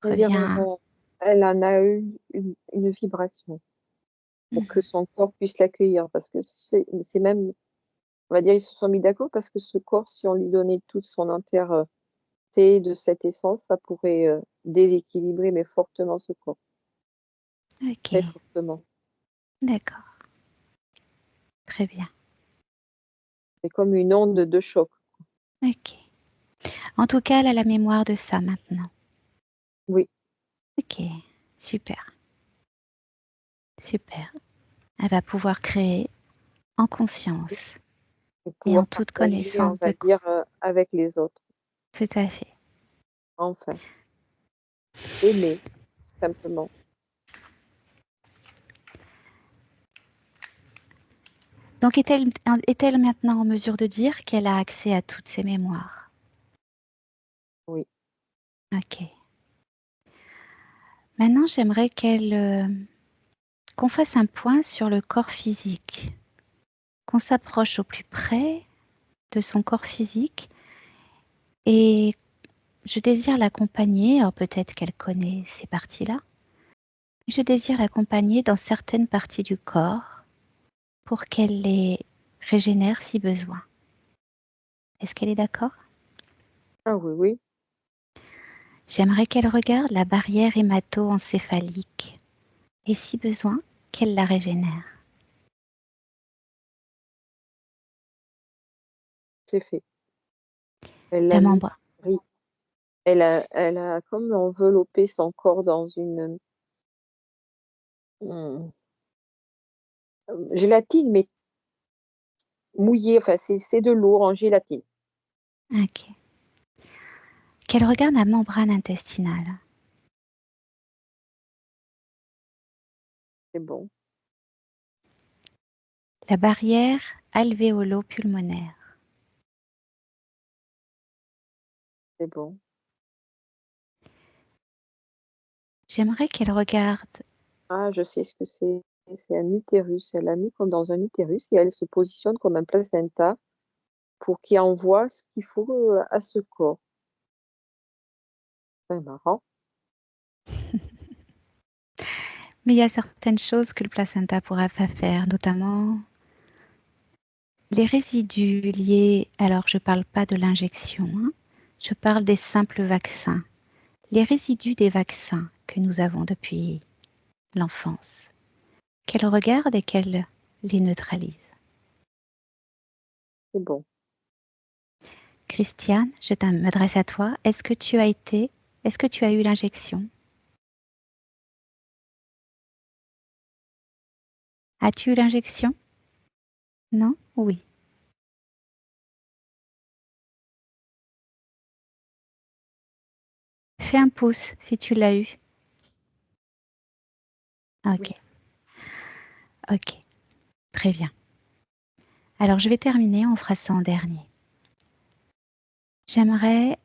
C'est-à-dire, reviens. elle en a eu une vibration pour que Mhm. son corps puisse l'accueillir parce que c'est même, on va dire, ils se sont mis d'accord parce que ce corps, si on lui donnait toute son entièreté de cette essence, ça pourrait déséquilibrer, mais fortement ce corps, Ok, très fortement. d'accord, très bien. C'est comme une onde de choc. Ok. En tout cas, elle a la mémoire de ça maintenant. Oui, Ok, super, super. Elle va pouvoir créer en conscience et et en pouvoir toute partager, on connaissance de va cause. dire, avec les autres. Tout à fait. Enfin, aimer, tout simplement. Donc, est-elle maintenant en mesure de dire qu'elle a accès à toutes ses mémoires? Oui, Ok. Maintenant, j'aimerais qu'on fasse un point sur le corps physique, qu'on s'approche au plus près de son corps physique et je désire l'accompagner, alors peut-être qu'elle connaît ces parties-là, mais je désire l'accompagner dans certaines parties du corps pour qu'elle les régénère si besoin. Est-ce qu'elle est d'accord? ah oui, oui, J'aimerais qu'elle regarde la barrière hémato-encéphalique et si besoin, qu'elle la régénère. c'est fait. Elle La l'a mis, membrane. oui. Elle a comme enveloppé son corps dans une gélatine, mais mouillée, enfin, c'est de l'eau en gélatine. Ok. Qu'elle regarde la membrane intestinale, C'est bon, la barrière alvéolo-pulmonaire, c'est bon. j'aimerais qu'elle regarde. Ah, je sais ce que c'est. C'est un utérus. Elle l'a mis comme dans un utérus et elle se positionne comme un placenta pour qu'il envoie ce qu'il faut à ce corps. C'est marrant. Mais il y a certaines choses que le placenta pourra pas faire, notamment les résidus liés, alors je ne parle pas de l'injection, hein, je parle des simples vaccins, les résidus des vaccins que nous avons depuis l'enfance, qu'elle regarde et qu'elle les neutralise. C'est bon. Christiane, je m'adresse à toi. Est-ce que tu as eu l'injection? As-tu eu l'injection? Non? Oui. Fais un pouce si tu l'as eu. Ok, Oui. ok, très bien. Alors, je vais terminer, on fera ça en dernier. J'aimerais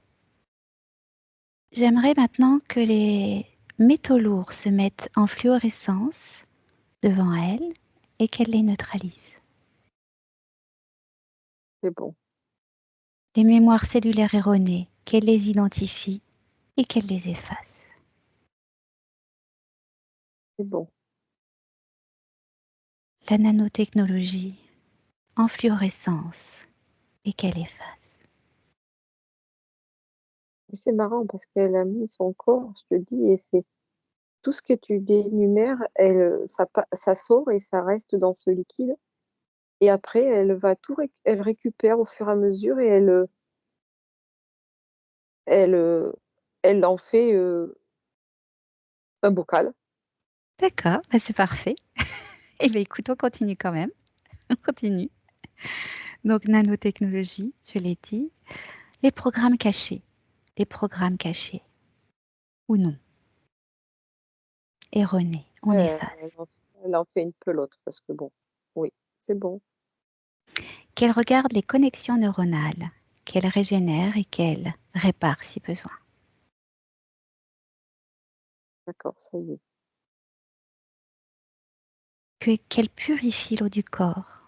maintenant que les métaux lourds se mettent en fluorescence devant elle et qu'elle les neutralise. C'est bon. Les mémoires cellulaires erronées, qu'elle les identifie et qu'elle les efface. C'est bon. La nanotechnologie en fluorescence et qu'elle efface. Mais c'est marrant parce qu'elle a mis son corps, je te dis, et c'est tout ce que tu dénumères, ça sort et ça reste dans ce liquide. Et après, elle va elle récupère au fur et à mesure et elle, euh, elle en fait un bocal. D'accord, bah c'est parfait. Eh bien écoute, on continue quand même. On continue. Donc nanotechnologie, je l'ai dit. Les programmes cachés. Les programmes cachés. Ou non. Erronés. On Elle efface. en, elle en fait une pelote parce que bon, oui, c'est bon. Qu'elle regarde les connexions neuronales. Qu'elle régénère et qu'elle répare si besoin. D'accord, ça y est. Qu'elle purifie l'eau du corps.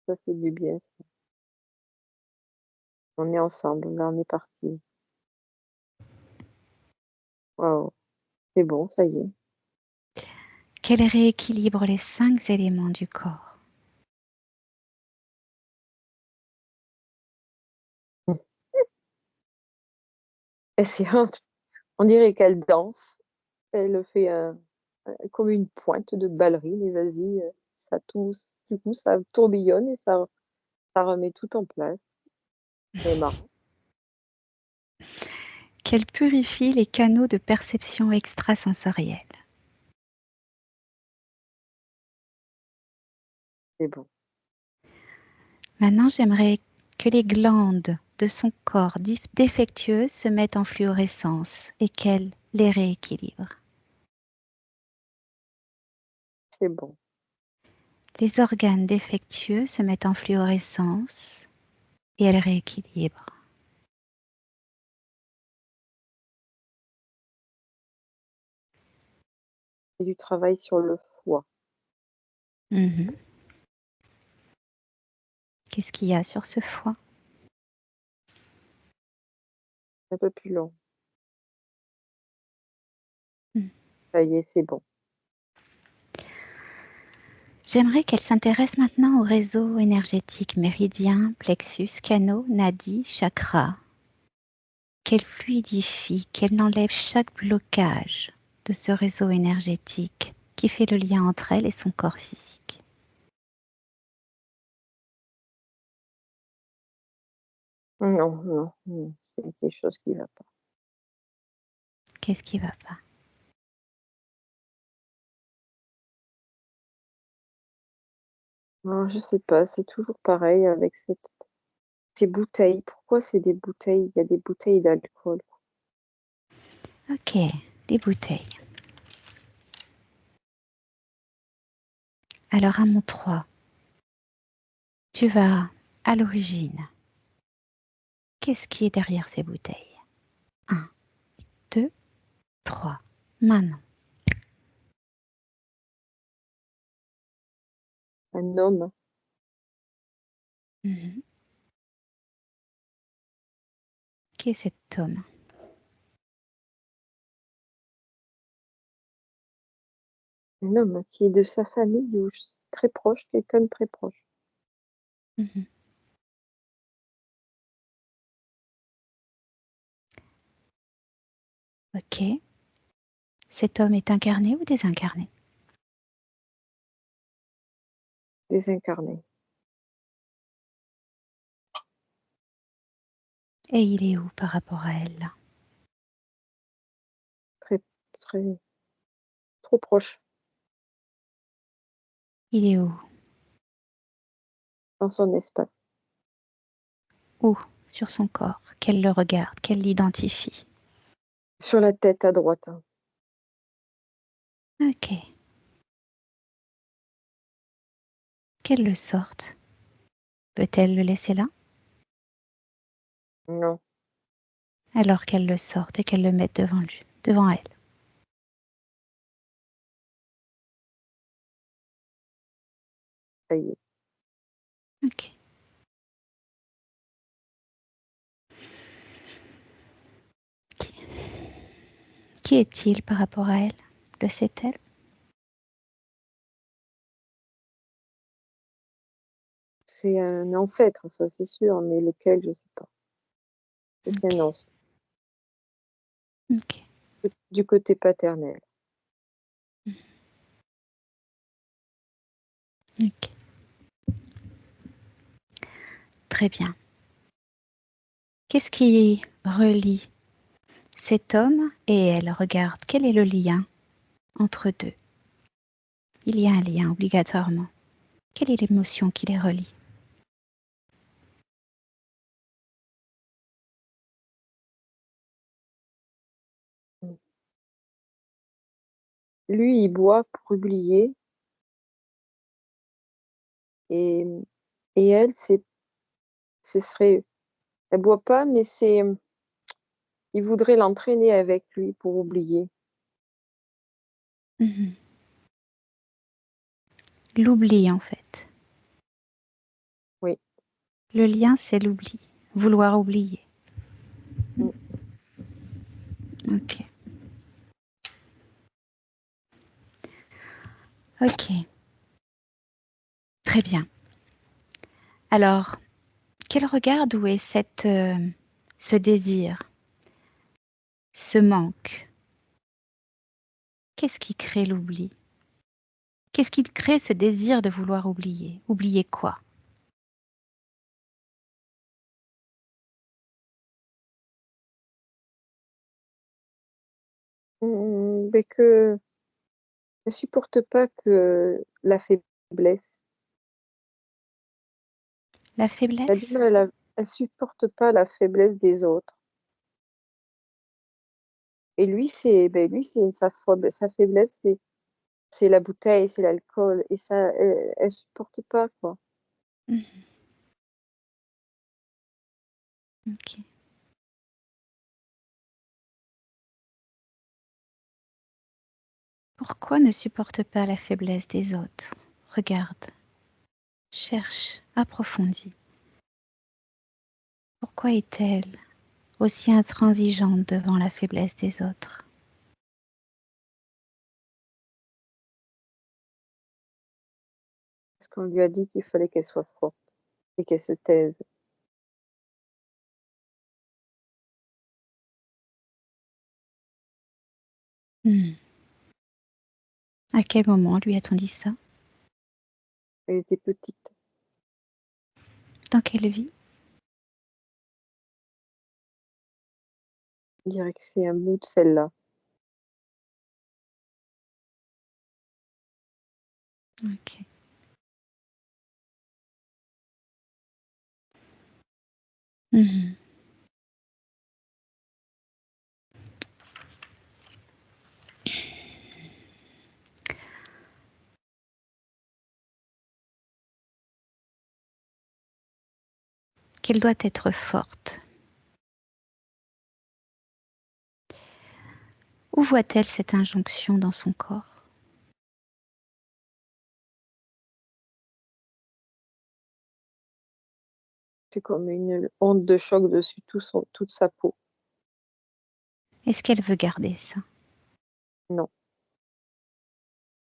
Ça fait du bien. Ça. On est ensemble, là, on est parti. Waouh, c'est bon, ça y est. Qu'elle rééquilibre les 5 éléments du corps. Et on dirait qu'elle danse. Elle fait comme une pointe de ballerine et vas-y, du coup, ça tourbillonne et ça remet tout en place. C'est marrant. Qu'elle purifie les canaux de perception extrasensorielle. C'est bon. Maintenant, j'aimerais que les glandes de son corps défectueuses se mettent en fluorescence et qu'elle les rééquilibre. C'est bon. Les organes défectueux se mettent en fluorescence et elle rééquilibre. C'est du travail sur le foie. Mhm. Qu'est-ce qu'il y a sur ce foie? Un peu plus long. Mhm. Ça y est, c'est bon. J'aimerais qu'elle s'intéresse maintenant au réseau énergétique méridien, plexus, canaux, nadis, chakras. Qu'elle fluidifie, qu'elle enlève chaque blocage de ce réseau énergétique qui fait le lien entre elle et son corps physique. Non, non, non, c'est quelque chose qui va pas. Qu'est-ce qui va pas? Non, je sais pas, c'est toujours pareil avec ces bouteilles. Pourquoi c'est des bouteilles? Il y a des bouteilles d'alcool. Ok, les bouteilles. Alors à mon 3, tu vas à l'origine. Qu'est-ce qui est derrière ces bouteilles? 1, 2, 3. Maintenant. Un homme, Mhm. Qui est cet homme? un homme qui est de sa famille ou très proche, quelqu'un de très proche. Mhm. Ok. Cet homme est incarné ou désincarné? Désincarné. Et il est où par rapport à elle là? Très, très, trop proche. Il est où? Dans son espace. Où? sur son corps, qu'elle le regarde, qu'elle l'identifie. Sur la tête à droite. Ok. Qu'elle le sorte. Peut-elle le laisser là? Non, Alors qu'elle le sorte et qu'elle le mette devant lui, devant elle. ça y est. Ok. Qui est-il par rapport à elle? Le sait-elle? C'est un ancêtre, ça c'est sûr, mais lequel, je sais pas. C'est un Ok. ancêtre. Ok. Du côté paternel. Ok. Très bien. Qu'est-ce qui relie cet homme et elle? Regarde, quel est le lien entre deux? Il y a un lien obligatoirement. Quelle est l'émotion qui les relie? Lui, il boit pour oublier, et, et elle, ce serait, elle boit pas, mais il voudrait l'entraîner avec lui pour oublier. Mhm. L'oubli en fait. Oui. Le lien, c'est l'oubli. Vouloir oublier. Mm. Ok. Ok. Très bien. Alors, qu'elle regarde où est ce désir, ce manque? Qu'est-ce qui crée l'oubli? Qu'est-ce qui crée ce désir de vouloir oublier? Oublier quoi? Mais que elle supporte pas que la faiblesse. La Elle a du faiblesse? mal elle supporte pas la faiblesse des autres. Et lui, c'est sa faiblesse, c'est la bouteille, c'est l'alcool, et ça, elle supporte pas, quoi. Mhm. Ok. Pourquoi ne supporte pas la faiblesse des autres? Regarde, cherche, approfondis. Pourquoi est-elle aussi intransigeante devant la faiblesse des autres? Parce qu'on lui a dit qu'il fallait qu'elle soit forte et qu'elle se taise. Hmm. À quel moment lui a-t-on dit ça? Elle était petite. Dans quelle vie? On dirait que c'est un bout de celle-là. Ok. Mhm. Qu'elle doit être forte. Où voit-elle cette injonction dans son corps? C'est comme une onde de choc dessus toute sa peau. Est-ce qu'elle veut garder ça? Non,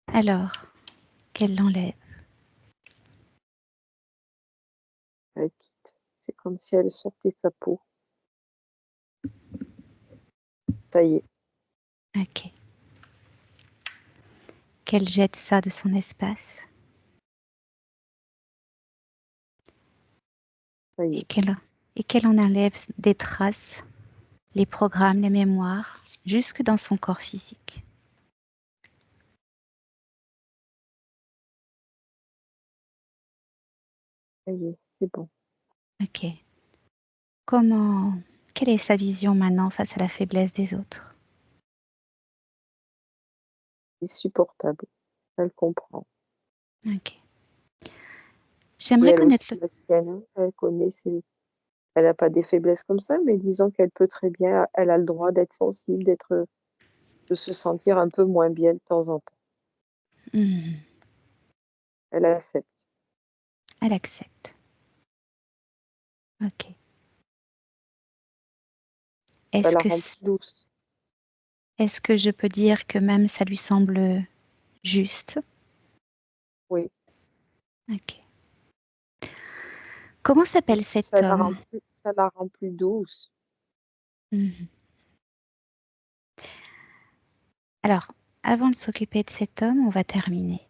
Alors, qu'elle l'enlève. elle quitte. C'est comme si elle sortait sa peau. Ça y est, Ok. Qu'elle jette ça de son espace ça y et est. qu'elle en enlève des traces, les programmes, les mémoires, jusque dans son corps physique. Ça y est, c'est bon. Ok. Quelle est sa vision maintenant face à la faiblesse des autres? C'est supportable. Elle comprend. Ok. Et J'aimerais elle aussi, connaître le... la sienne, hein, elle connaît elle n'a pas des faiblesses comme ça, mais disons qu'elle peut très bien, elle a le droit d'être sensible, de se sentir un peu moins bien de temps en temps. Hmm, Elle accepte. elle accepte. Ok. Ça Est-ce la que, rend plus douce. est-ce que je peux dire que même ça lui semble juste? Oui. Ok. Comment s'appelle cet homme? Ça la rend plus douce. Mhm. Alors, avant de s'occuper de cet homme, on va terminer.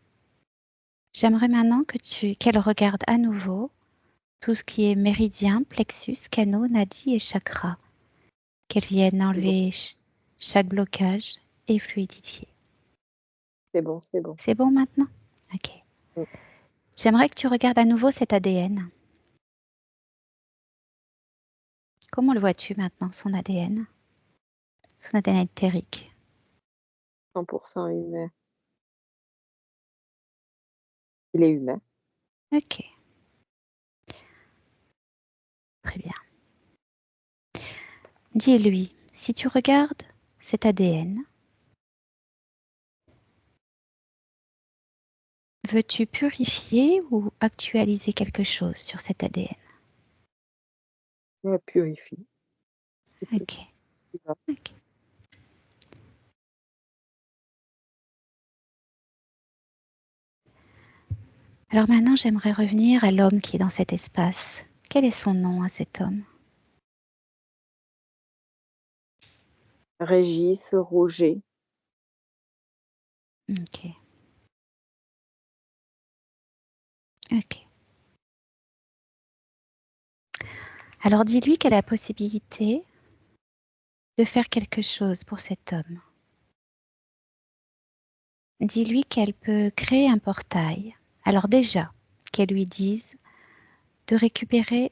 J'aimerais maintenant qu'elle regarde à nouveau tout ce qui est méridien, plexus, canaux, nadis et chakras, qu'elle vienne C'est bon, enlever chaque blocage et fluidifier. c'est bon, c'est bon. C'est bon maintenant? Ok. Mm. J'aimerais que tu regardes à nouveau cet ADN. Comment le vois-tu maintenant, son ADN? Son ADN éthérique. 100% humain. Il est humain. Ok, très bien. Dis-lui, si tu regardes cet ADN, veux-tu purifier ou actualiser quelque chose sur cet ADN? Elle purifie. C'est tout. Ok, Il va. ok. Alors maintenant, j'aimerais revenir à l'homme qui est dans cet espace. Quel est son nom à cet homme? Régis, Roger. Ok, ok. Alors dis-lui qu'elle a la possibilité de faire quelque chose pour cet homme. Dis-lui qu'elle peut créer un portail. Alors déjà, qu'elle lui dise de récupérer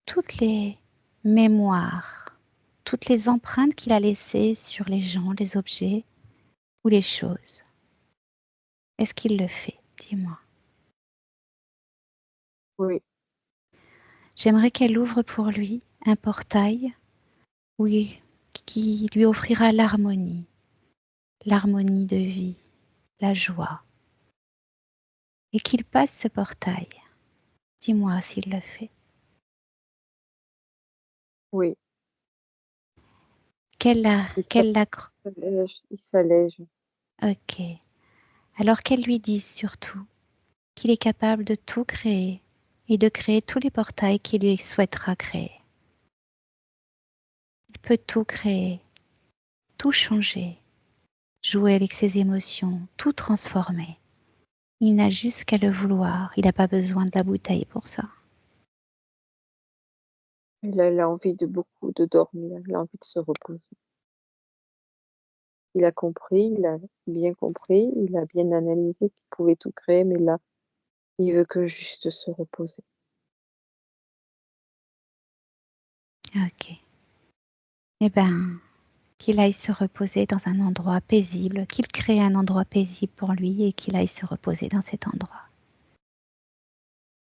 toutes les mémoires, toutes les empreintes qu'il a laissées sur les gens, les objets ou les choses. Est-ce qu'il le fait? Dis-moi. Oui, J'aimerais qu'elle ouvre pour lui un portail oui, qui lui offrira l'harmonie de vie, la joie, et qu'il passe ce portail. Dis-moi s'il le fait. oui. Qu'elle Il la... s'allège. Il s'allège. Ok. Alors qu'elle lui dise surtout qu'il est capable de tout créer et de créer tous les portails qu'il lui souhaitera créer. Il peut tout créer, tout changer, jouer avec ses émotions, tout transformer. Il n'a juste qu'à le vouloir. Il n'a pas besoin de la bouteille pour ça. Il a envie de dormir. Il a envie de se reposer. Il a compris, il a bien compris, il a bien analysé qu'il pouvait tout créer, mais là, il veut que juste se reposer. Ok. Eh bien, qu'il aille se reposer dans un endroit paisible, qu'il crée un endroit paisible pour lui et qu'il aille se reposer dans cet endroit.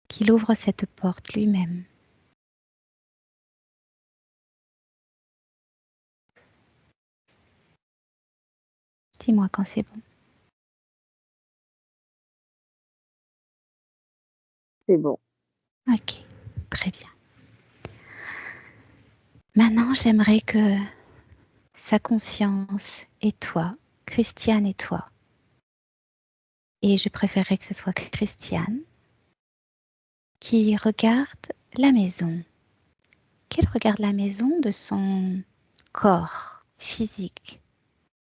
Qu'il ouvre cette porte lui-même. Dis-moi quand c'est bon. C'est bon. Ok, très bien. Maintenant, j'aimerais que sa conscience et toi, Christiane et toi, et je préférerais que ce soit Christiane, qui regarde la maison, qu'elle regarde la maison de son corps physique,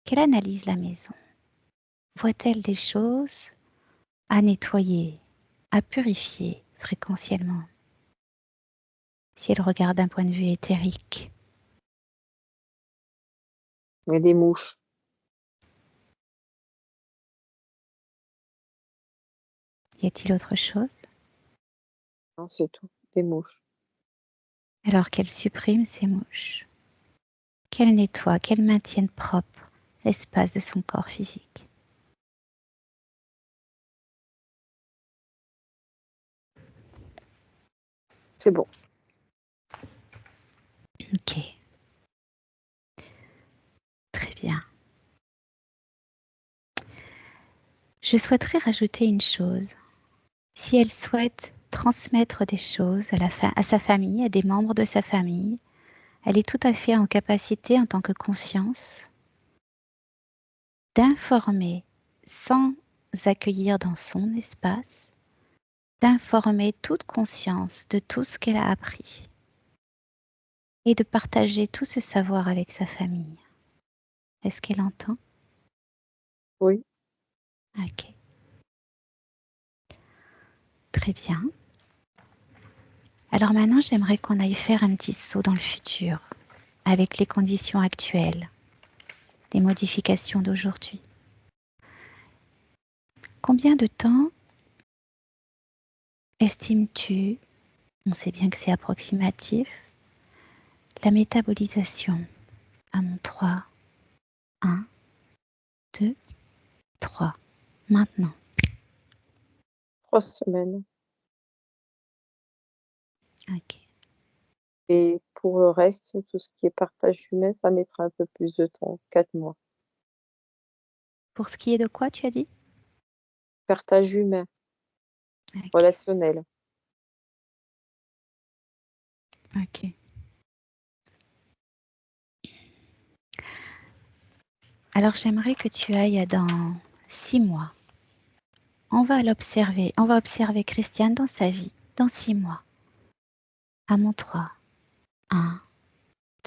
qu'elle analyse la maison. Voit-elle des choses à nettoyer, à purifier fréquentiellement? Si elle regarde d'un point de vue éthérique, Il y a des mouches. y a-t-il autre chose? Non, c'est tout. Des mouches. alors qu'elle supprime ces mouches, qu'elle nettoie, qu'elle maintienne propre l'espace de son corps physique. C'est bon. Ok. Très bien. Je souhaiterais rajouter une chose. Si elle souhaite transmettre des choses à sa famille, à des membres de sa famille, elle est tout à fait en capacité, en tant que conscience, d'informer sans accueillir dans son espace, d'informer toute conscience de tout ce qu'elle a appris et de partager tout ce savoir avec sa famille. Est-ce qu'elle entend? Oui. Ok. Très bien. Alors maintenant, j'aimerais qu'on aille faire un petit saut dans le futur, avec les conditions actuelles, les modifications d'aujourd'hui. Combien de temps estimes-tu, on sait bien que c'est approximatif, la métabolisation à mon 3, 1, 2, 3, maintenant. 3 semaines. Ok. Et pour le reste, tout ce qui est partage humain, ça mettra un peu plus de temps, 4 mois. Pour ce qui est de quoi, tu as dit? Partage humain, Ok. relationnel. Ok. Alors j'aimerais que tu ailles dans 6 mois. On va l'observer. On va observer Christiane dans sa vie, dans 6 mois. À mon 3. 1,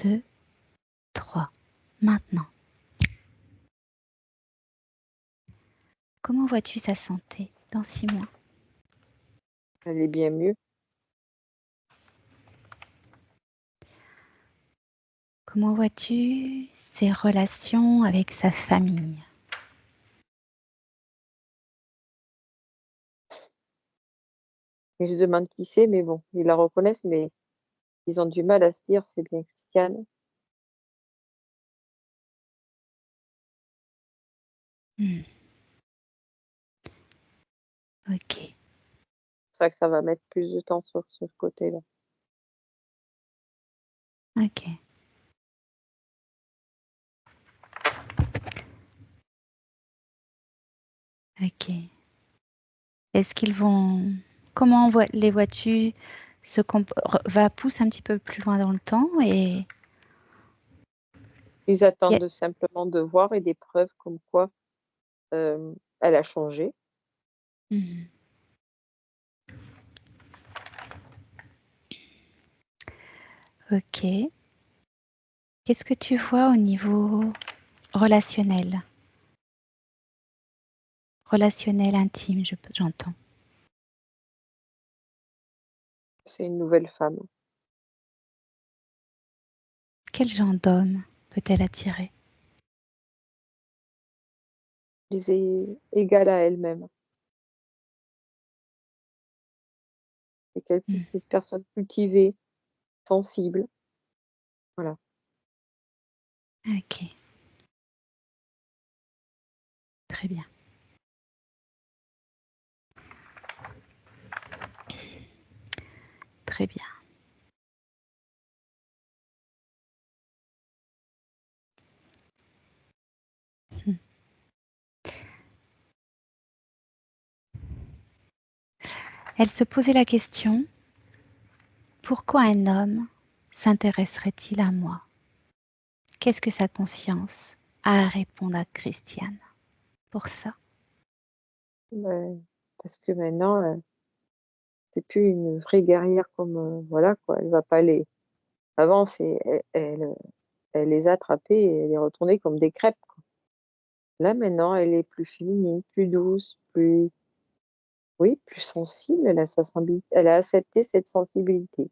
2, 3. Maintenant. Comment vois-tu sa santé dans 6 mois? Elle est bien mieux. Comment vois-tu ses relations avec sa famille? Ils se demandent qui c'est, mais bon, ils la reconnaissent, mais ils ont du mal à se dire c'est bien Christiane. Hmm. Ok. C'est pour ça que ça va mettre plus de temps sur ce côté-là. Ok. Ok. Est-ce qu'ils vont... Comment les vois-tu va pousser un petit peu plus loin dans le temps et... Ils y a- attendent simplement de voir et des preuves comme quoi elle a changé. Mhm. Ok. Qu'est-ce que tu vois au niveau relationnel? Relationnel intime, j'entends. C'est une nouvelle femme. Quel genre d'homme peut-elle attirer? Les est égale à elle-même. C'est Hmm. une personne cultivée, sensible. Voilà. Ok. Très bien. Très bien. Hmm. Elle se posait la question, pourquoi un homme s'intéresserait-il à moi? Qu'est-ce que sa conscience a à répondre à Christiane pour ça? Parce que maintenant, c'est plus une vraie guerrière comme voilà quoi. Elle va pas les. Avant, elle les a attrapés et elle est retournée comme des crêpes, quoi. Là maintenant, elle est plus féminine, plus douce, plus oui, plus sensible. Elle a accepté cette sensibilité.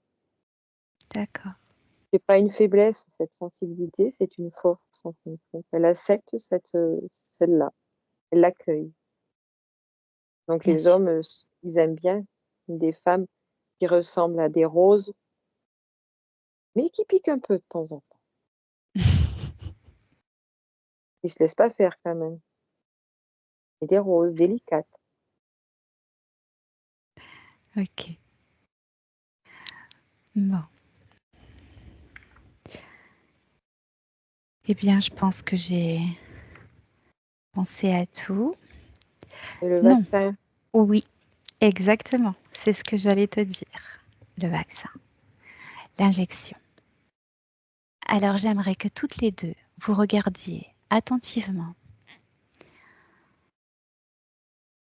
D'accord. C'est pas une faiblesse, cette sensibilité, c'est une force en fin de compte. Elle accepte celle-là, elle l'accueille. Donc Bien les sûr. hommes, ils aiment bien des femmes qui ressemblent à des roses mais qui pique un peu de temps en temps. Il se laisse pas faire quand même. Et des roses délicates. Ok. Bon. Eh bien, je pense que j'ai pensé à tout. Et le Non. vaccin, Oui, exactement. C'est ce que j'allais te dire. Le vaccin, l'injection. Alors, j'aimerais que toutes les deux, vous regardiez attentivement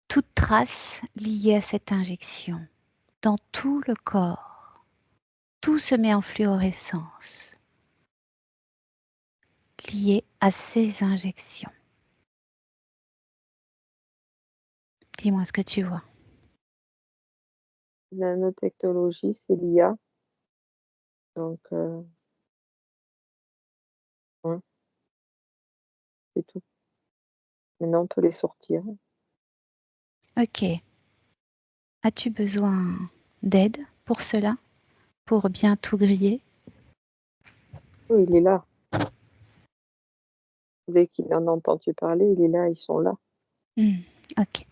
toute trace liée à cette injection dans tout le corps. Tout se met en fluorescence lié à ces injections. Dis-moi ce que tu vois. la nanotechnologie, c'est l'IA. Donc, ouais, c'est tout. Maintenant, on peut les sortir. Ok. As-tu besoin d'aide pour cela? Pour bien tout griller? Oui, il est là. Dès qu'il en a entendu parler, il est là, ils sont là. Ok.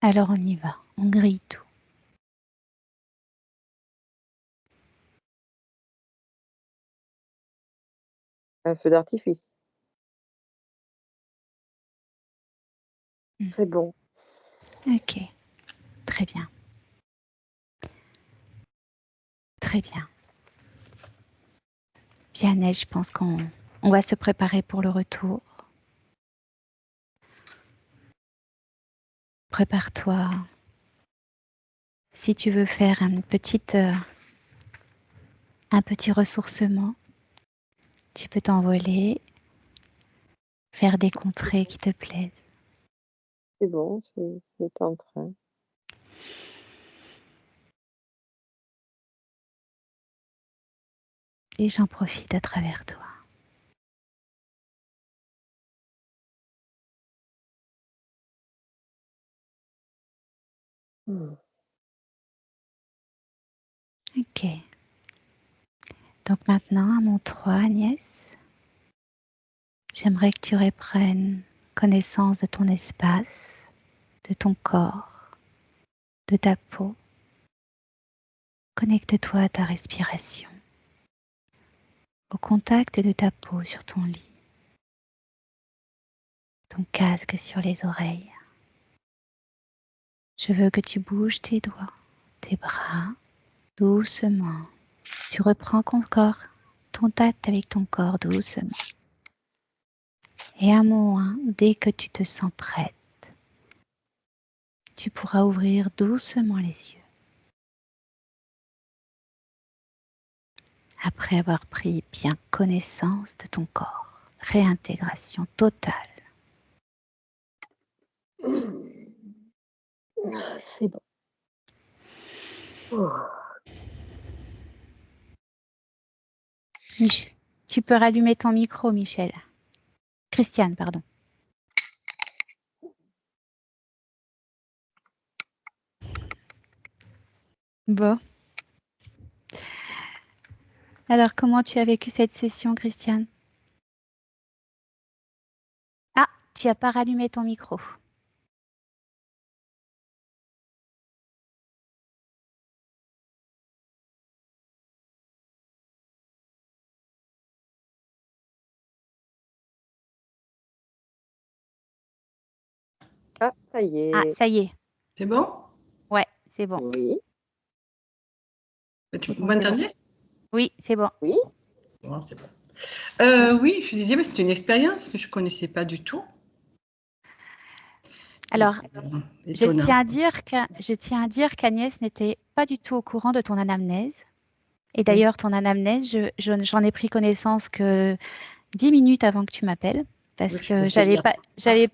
Alors on y va. On grille tout. Un feu d'artifice. Mm. C'est bon. Ok. Très bien. Très bien. Bien, Neige, je pense qu'on va se préparer pour le retour. Prépare-toi. Si tu veux faire un petit ressourcement, tu peux t'envoler, faire des contrées qui te plaisent. C'est bon, c'est en train. Et j'en profite à travers toi. Hmm. Ok. Donc maintenant, à mon 3, Agnès, j'aimerais que tu reprennes connaissance de ton espace, de ton corps, de ta peau. Connecte-toi à ta respiration, au contact de ta peau sur ton lit, ton casque sur les oreilles. Je veux que tu bouges tes doigts, tes bras, doucement. Tu reprends encore contact avec ton corps doucement. Et à mon 1, dès que tu te sens prête, tu pourras ouvrir doucement les yeux. Après avoir pris bien connaissance de ton corps. Réintégration totale. Ah, c'est bon. Oh. Tu peux rallumer ton micro, Michel. Christiane, pardon. Bon. Alors, comment tu as vécu cette session, Christiane? Ah, tu n'as pas rallumé ton micro. Ah, ça y Ah, est. ça y est. C'est bon? Ouais, c'est bon. Oui, Vous C'est bon, c'est bon. m'entendez? Oui, c'est bon. oui. Bon, c'est bon. Oui, je disais, mais c'est une expérience que je ne connaissais pas du tout. Alors, je Étonnant. tiens à dire qu'Agnès n'était pas du tout au courant de ton anamnèse. Et d'ailleurs, ton anamnèse, j'en ai pris connaissance que 10 minutes avant que tu m'appelles, parce Oui, que c'est hier. j'avais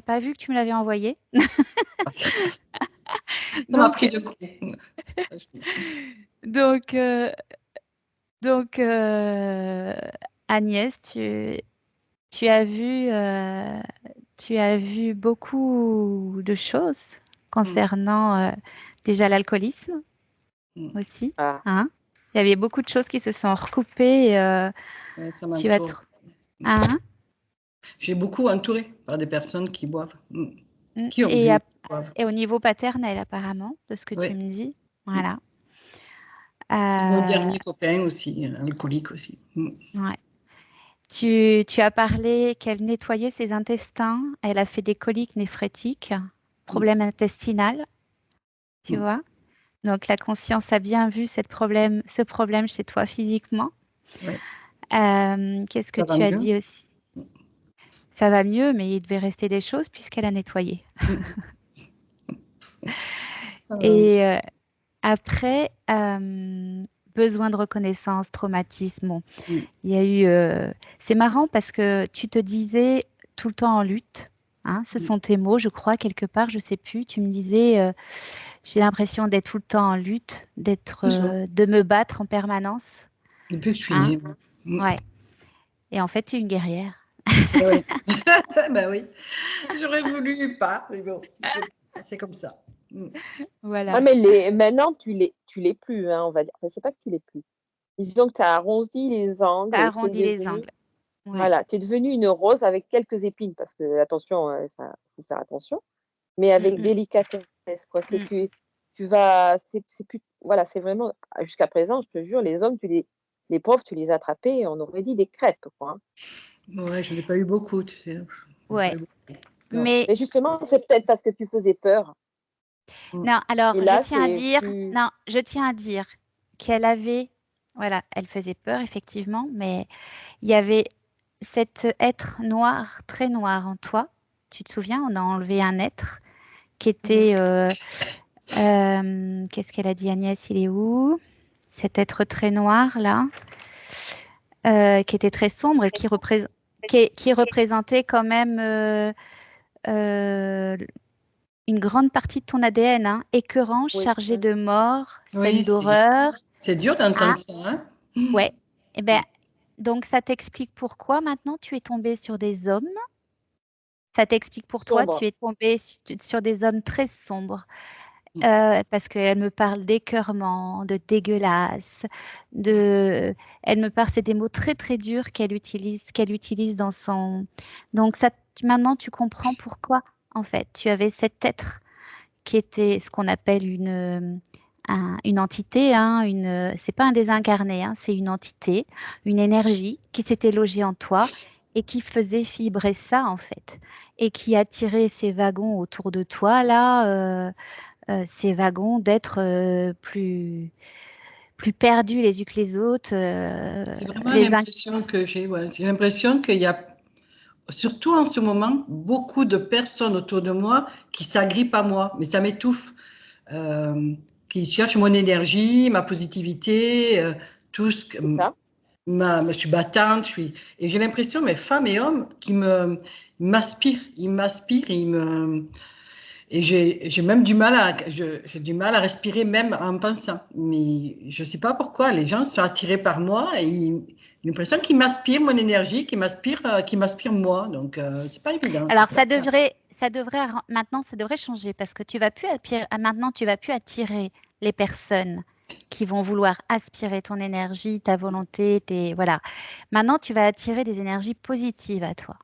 pas vu que tu me l'avais envoyé. Ça m'a Donc, pris de coup. donc, Agnès, tu as vu beaucoup de choses concernant déjà l'alcoolisme Mm. aussi, Ah, hein, Il y avait beaucoup de choses qui se sont recoupées. Ouais, ça Tu vas m'entoure. Hein? J'ai beaucoup entouré par des personnes qui boivent, qui ont Et, bu, qui boivent. et au niveau paternel, apparemment, de ce que tu Oui. me dis. Voilà. Et mon Euh, dernier copain aussi, alcoolique aussi. ouais. Tu as parlé qu'elle nettoyait ses intestins. Elle a fait des coliques néphrétiques, problème intestinal, tu vois. Donc, la conscience a bien vu ce problème chez toi physiquement. Ouais. Qu'est-ce que Ça va tu as mieux. dit aussi? Ça va mieux, mais il devait rester des choses puisqu'elle a nettoyé. Ça va mieux. Et après, besoin de reconnaissance, traumatisme. Bon, il y a eu. C'est marrant parce que tu te disais tout le temps en lutte. Hein, ce sont tes mots, je crois, quelque part, je sais plus. Tu me disais, j'ai l'impression d'être tout le temps en lutte, Toujours. de me battre en permanence. Depuis que je suis Hein, née. ouais. Et en fait, tu es une guerrière. Eh oui. Ben oui. J'aurais voulu pas, mais bon, c'est comme ça. Voilà. Ah, mais maintenant, tu l'es plus, hein, on va dire. Enfin, c'est pas que tu l'es plus. Disons que tu as arrondi les angles Ça et c'est arrondit les devenu, angles. Ouais. voilà, tu es devenue une rose avec quelques épines parce que, attention, ça faut faire attention, mais avec Mm, délicatesse, quoi. mm, mm. Tu vas, c'est plus, voilà, c'est vraiment, jusqu'à présent, je te jure, les hommes, les pauvres, tu les attrapais, on aurait dit des crêpes, quoi. Hein. Ouais, je n'ai pas eu beaucoup, tu sais. Je n'ai pas Ouais. eu beaucoup. Non. Mais Mais justement, c'est peut-être parce que tu faisais peur. non, alors Et là, c'est plus, je tiens à dire qu'elle avait, voilà, elle faisait peur effectivement, mais il y avait cet être noir, très noir en toi. Tu te souviens, on a enlevé un être qui était, qu'est-ce qu'elle a dit Agnès, il est où? Cet être très noir là, qui était très sombre et qui représentait quand même euh, une grande partie de ton ADN, hein, écœurant, oui. chargé de mort, scène Oui, d'horreur. c'est dur d'entendre Hein, ça, hein? ouais. Eh ben, donc ça t'explique pourquoi maintenant tu es tombé sur des hommes. Ça t'explique pour toi, Sombre. tu es tombé sur des hommes très sombres. Parce qu'elle me parle d'écœurement, de dégueulasse, elle me parle, c'est des mots très très durs qu'elle utilise dans son. Donc ça, maintenant tu comprends pourquoi en fait tu avais cet être qui était ce qu'on appelle une entité, hein, c'est pas un désincarné, hein, c'est une entité, une énergie qui s'était logée en toi et qui faisait vibrer ça en fait, et qui attirait ces wagons autour de toi là, ces wagons d'être plus perdus les uns que les autres, C'est vraiment les uns. l'impression que j'ai. Ouais. J'ai l'impression qu'il y a, surtout en ce moment, beaucoup de personnes autour de moi qui s'agrippent à moi, mais ça m'étouffe. Qui cherchent mon énergie, ma positivité, tout ce que, C'est ça? je suis battante, et j'ai l'impression, mes femmes et hommes, qui m'aspirent, et j'ai même j'ai du mal à respirer même en pensant. Mais je ne sais pas pourquoi, les gens sont attirés par moi et j'ai l'impression qu'ils m'aspirent mon énergie, qu'ils m'aspirent moi. Donc, c'est pas évident. Alors maintenant ça devrait changer parce que maintenant tu vas plus attirer les personnes qui vont vouloir aspirer ton énergie, ta volonté, voilà. Maintenant tu vas attirer des énergies positives à toi.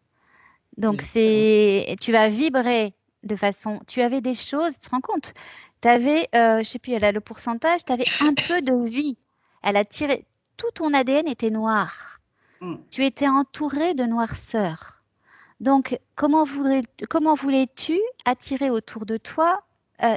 Donc tu vas vibrer de façon, tu avais des choses, tu te rends compte? Tu avais, je sais plus, elle a le pourcentage, tu avais un peu de vie. Elle a tiré, tout ton ADN était noir. Tu étais entouré de noirceur. Donc, comment voulais-tu attirer autour de toi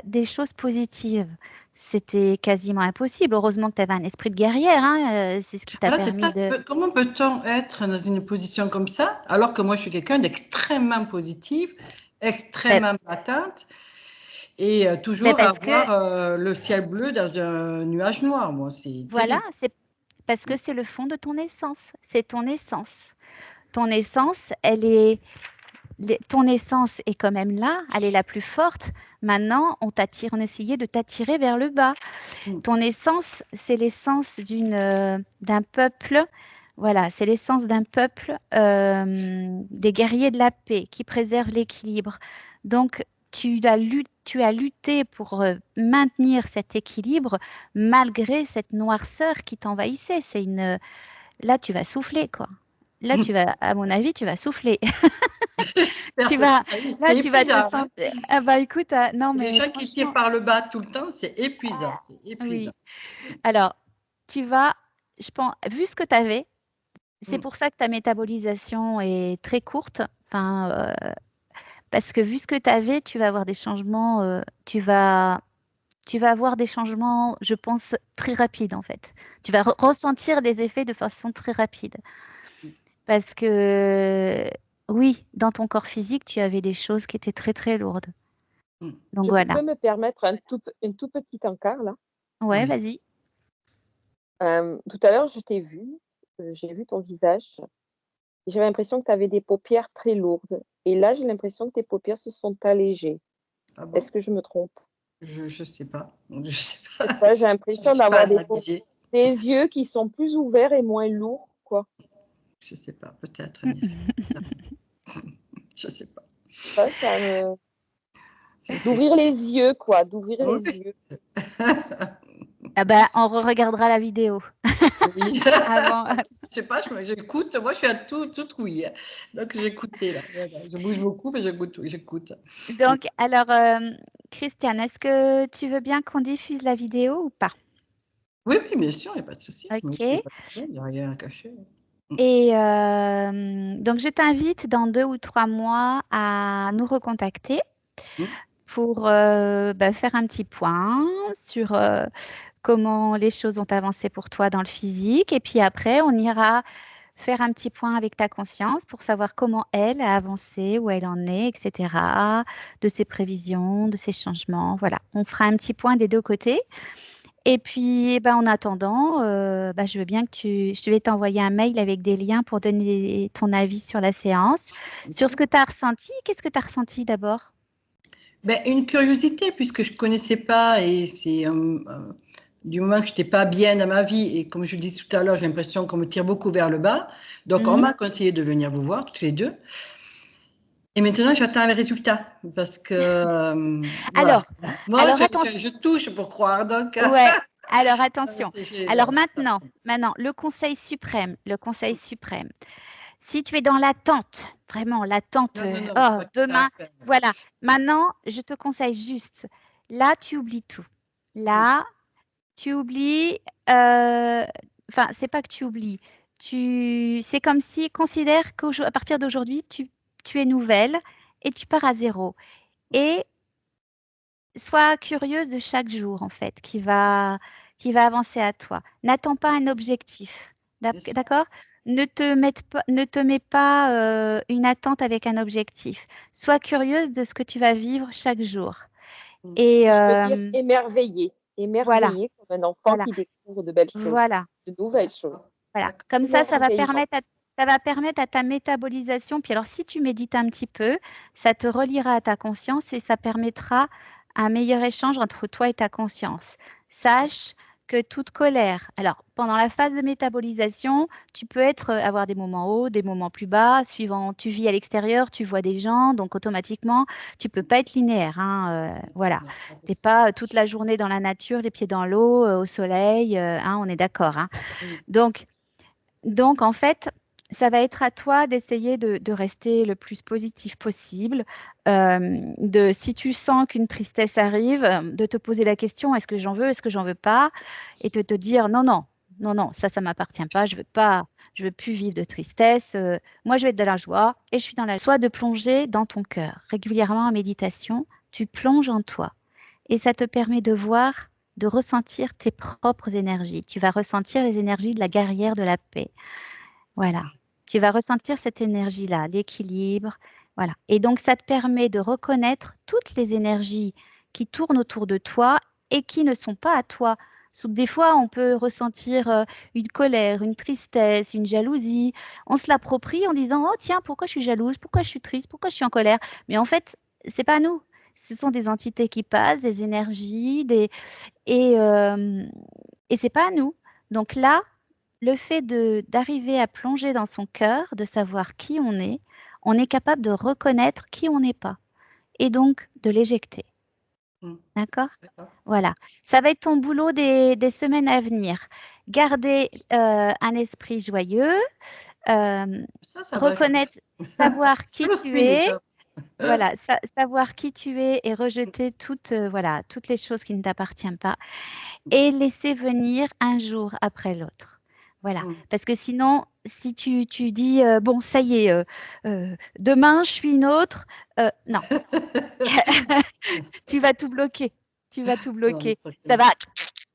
des choses positives? C'était quasiment impossible. Heureusement que tu avais un esprit de guerrière, hein, c'est ce qui t'a Voilà, c'est permis ça. de. Comment peut-on être dans une position comme ça, alors que moi, je suis quelqu'un d'extrêmement positif, Ben, extrêmement battante, et ben toujours parce que, avoir le ciel bleu dans un nuage noir. Moi, c'est voilà, terrible. c'est parce que c'est le fond de ton essence. C'est ton essence. Ton essence, ton essence est quand même là, elle est la plus forte. Maintenant, on essayait de t'attirer vers le bas. Ton essence, c'est l'essence d'un peuple. Voilà, c'est l'essence d'un peuple, des guerriers de la paix qui préservent l'équilibre. Donc, tu as lutté pour maintenir cet équilibre malgré cette noirceur qui t'envahissait. Là, tu vas souffler, quoi. Là, à mon avis, tu vas souffler. J'espère Tu parce vas, que là, c'est tu vas te épuisant. Hein. sentir. Ah bah écoute, non, Les mais gens qui tirent franchement, par le bas tout le temps, c'est épuisant. C'est épuisant. oui. Alors, je pense, vu ce que tu avais, c'est Mm. pour ça que ta métabolisation est très courte. Enfin, parce que vu ce que tu avais, tu vas avoir des changements, tu vas avoir des changements, je pense, très rapides en fait. Tu vas ressentir des effets de façon très rapide. Parce que oui, dans ton corps physique, tu avais des choses qui étaient très très lourdes. Mm. Donc Je voilà. peux me permettre un tout petit encart là? Ouais, Oui. vas-y. Tout à l'heure, je t'ai vu, j'ai vu ton visage et j'avais l'impression que tu avais des paupières très lourdes et là, j'ai l'impression que tes paupières se sont allégées. Ah bon? Est-ce que je me trompe? Je sais pas. Je sais Je sais pas. pas, j'ai Je l'impression suis pas d'avoir analysée. des yeux qui sont plus ouverts et moins lourds, quoi. Je sais pas. Peut-être, Agnès. Je sais pas. Ça me Je sais d'ouvrir les yeux, quoi, d'ouvrir pas. les yeux. Ah bah, on regardera la vidéo Oui. avant. Je sais pas, j'écoute. Moi, je suis à tout trouille. Donc, j'écoutais là. Voilà. Je bouge beaucoup, mais j'écoute. Donc, alors, Christiane, est-ce que tu veux bien qu'on diffuse la vidéo ou pas? Oui, oui, bien sûr, il n'y a pas de souci. Ok. Il n'y a rien à cacher. Et donc, je t'invite dans 2 ou 3 mois à nous recontacter Mm. pour faire un petit point sur comment les choses ont avancé pour toi dans le physique. Et puis après, on ira faire un petit point avec ta conscience pour savoir comment elle a avancé, où elle en est, etc., de ses prévisions, de ses changements. Voilà, on fera un petit point des 2 côtés. Et puis, en attendant, je veux bien je vais t'envoyer un mail avec des liens pour donner ton avis sur la séance, sur ce que tu as ressenti. Qu'est-ce que tu as ressenti d'abord? Ben, une curiosité, puisque je ne connaissais pas, et c'est du moment que je n'étais pas bien dans ma vie, et comme je le dis tout à l'heure, j'ai l'impression qu'on me tire beaucoup vers le bas. Donc, on Mhm. m'a conseillé de venir vous voir, toutes les deux. Et maintenant, j'attends les résultats, parce que, voilà. Alors, Moi, alors attention. je touche pour croire, donc, Ouais, alors attention. Alors voilà, c'est ça. maintenant, le Conseil suprême. Si tu es dans l'attente, vraiment l'attente, Non, j'ai oh, pas tout ça à demain, faire. voilà. Maintenant, je te conseille juste, là, tu oublies tout. Là, tu oublies, enfin, c'est pas que tu oublies. C'est comme si, considère qu'à partir d'aujourd'hui, tu es nouvelle et tu pars à zéro. Et sois curieuse de chaque jour, en fait, qui va avancer à toi. N'attends pas un objectif. Bien sûr. D'accord? Ne te mets pas une attente avec un objectif. Sois curieuse de ce que tu vas vivre chaque jour. Et Je peux dire émerveillé, voilà, émerveillé comme un enfant voilà, qui découvre de belles choses, voilà, de nouvelles choses. voilà. D'accord. Comme Émerveillant. ça va permettre à ta métabolisation. Puis alors, si tu médites un petit peu, ça te reliera à ta conscience et ça permettra un meilleur échange entre toi et ta conscience. Sache que toute colère, alors pendant la phase de métabolisation, tu peux avoir des moments hauts, des moments plus bas, suivant, tu vis à l'extérieur, tu vois des gens, donc automatiquement, tu peux pas être linéaire, hein, voilà. Non, c'est pas T'es possible. pas toute la journée dans la nature, les pieds dans l'eau, au soleil, hein, on est d'accord, hein. Oui. Donc, en fait, ça va être à toi d'essayer de rester le plus positif possible. Si tu sens qu'une tristesse arrive, de te poser la question, est-ce que j'en veux, est-ce que j'en veux pas? Et de te dire, non, non, non, non, ça m'appartient pas, je veux plus vivre de tristesse. Moi, je vais être de la joie et je suis dans la joie. Soit de plonger dans ton cœur. Régulièrement en méditation, tu plonges en toi. Et ça te permet de voir, de ressentir tes propres énergies. Tu vas ressentir les énergies de la guerrière de la paix. Voilà. Tu vas ressentir cette énergie-là, l'équilibre. Voilà. Et donc, ça te permet de reconnaître toutes les énergies qui tournent autour de toi et qui ne sont pas à toi. Des fois, on peut ressentir une colère, une tristesse, une jalousie. On se l'approprie en disant, oh tiens, pourquoi je suis jalouse? Pourquoi je suis triste? Pourquoi je suis en colère? Mais en fait, c'est pas nous. Ce sont des entités qui passent, des énergies, et, euh, et c'est pas à nous. Donc là, le fait d'arriver à plonger dans son cœur, de savoir qui on est capable de reconnaître qui on n'est pas et donc de l'éjecter. D'accord? D'accord. Voilà. Ça va être ton boulot des semaines à venir. Garder un esprit joyeux, euh, Ça va, reconnaître, savoir je qui le tu suis es. déjà. Voilà, savoir qui tu es et rejeter toutes les choses qui ne t'appartiennent pas et laisser venir un jour après l'autre. Voilà, parce que sinon, si tu dis, bon, ça y est, demain, je suis une autre, non, tu vas tout bloquer. Tu vas tout Non, bloquer. c'est Ça que- va,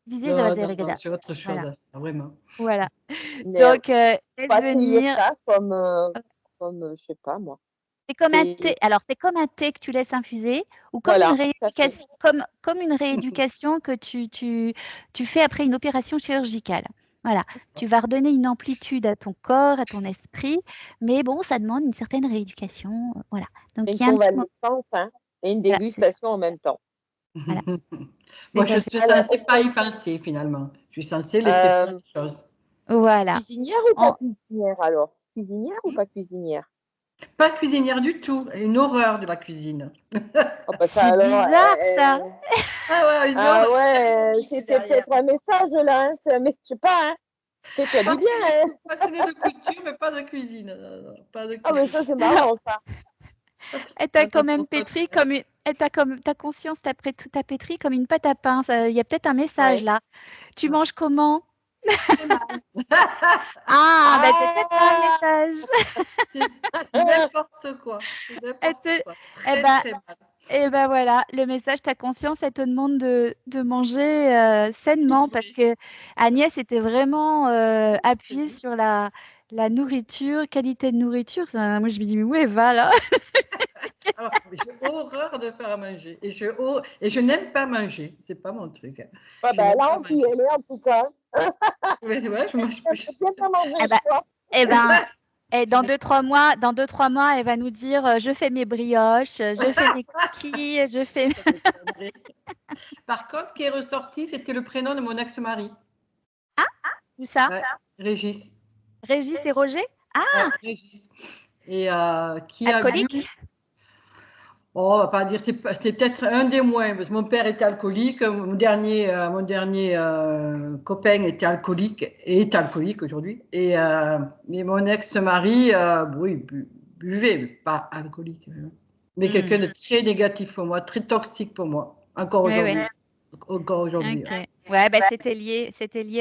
disais, ça va non, se non, non, regarder. j'ai autre chose Voilà, à faire, vraiment. voilà. Mais Donc, faut laisse accueillir venir. ça comme je sais pas moi. C'est comme un C'est thé. Alors, c'est comme un thé que tu laisses infuser ou comme une voilà, tout à fait. rééducation, comme une rééducation que tu fais après une opération chirurgicale. Voilà. Tu vas redonner une amplitude à ton corps, à ton esprit, mais bon, ça demande une certaine rééducation. Voilà. Donc, Une il y a un petit moment. convalescence, hein, et une Voilà, c'est ça. dégustation en même temps. Voilà, c'est Moi, je ça, c'est suis Alors, censée pas y penser, finalement. Je suis censée laisser faire euh, les choses. voilà. cuisinière ou pas En- cuisinière alors? Cuisinière ou pas cuisinière? Pas cuisinière du tout. Une horreur de la cuisine. Oh, bah ça C'est alors, bizarre, ça. Ah ouais, une ah horreur. Tellement ouais, mix c'était derrière. peut-être un message là, hein, mais je sais pas, hein. Fais-toi du bien, Passionnée, hein. passionnée de couture, mais pas de cuisine. Non, non, pas de Ah mais cuisine. ça c'est marrant ça. Elle t'a Ah quand non, même au pétri contraire. comme une. Ta conscience t'a pétri comme une pâte à pain. Il y a peut-être un message Ouais. là. Tu manges comment? Très mal. Ah, bah c'est peut-être ça le Ah message. C'est n'importe quoi. C'est Elle n'importe te, quoi. eh Très, ben, très mal. eh ben voilà, le message, ta conscience, elle te demande de manger sainement parce Oui, que Agnès était vraiment très appuyée bien. sur la nourriture, qualité de nourriture. Moi, je me dis, mais où elle va là? Alors, j'ai horreur de faire à manger. Et je n'aime pas manger. C'est pas mon truc. ouais, Je bah n'aime là pas on peut y manger. aller en tout cas. Ouais, ouais, je mange Ça plus. fait bien de manger, Eh je ben, crois. eh ben, et Je n'aime dans 2, 3 mois, elle va nous dire, je fais mes brioches, je fais mes cookies, je fais pas des conneries. Par contre, ce qui est ressorti, c'était le prénom de mon ex-mari. tout ça. Ouais, Régis. Régis et Roger, Ouais, Régis. Et qui a bu. alcooliques. Oh, on va pas dire, c'est peut-être un des moins, parce que mon père était alcoolique, mon dernier copain était alcoolique, et est alcoolique aujourd'hui. Mais mon ex-mari, oui, buvait, mais pas alcoolique. Mais quelqu'un de très négatif pour moi, très toxique pour moi, encore Oui, aujourd'hui. oui. Encore aujourd'hui. Ok. Ouais, bah, c'était lié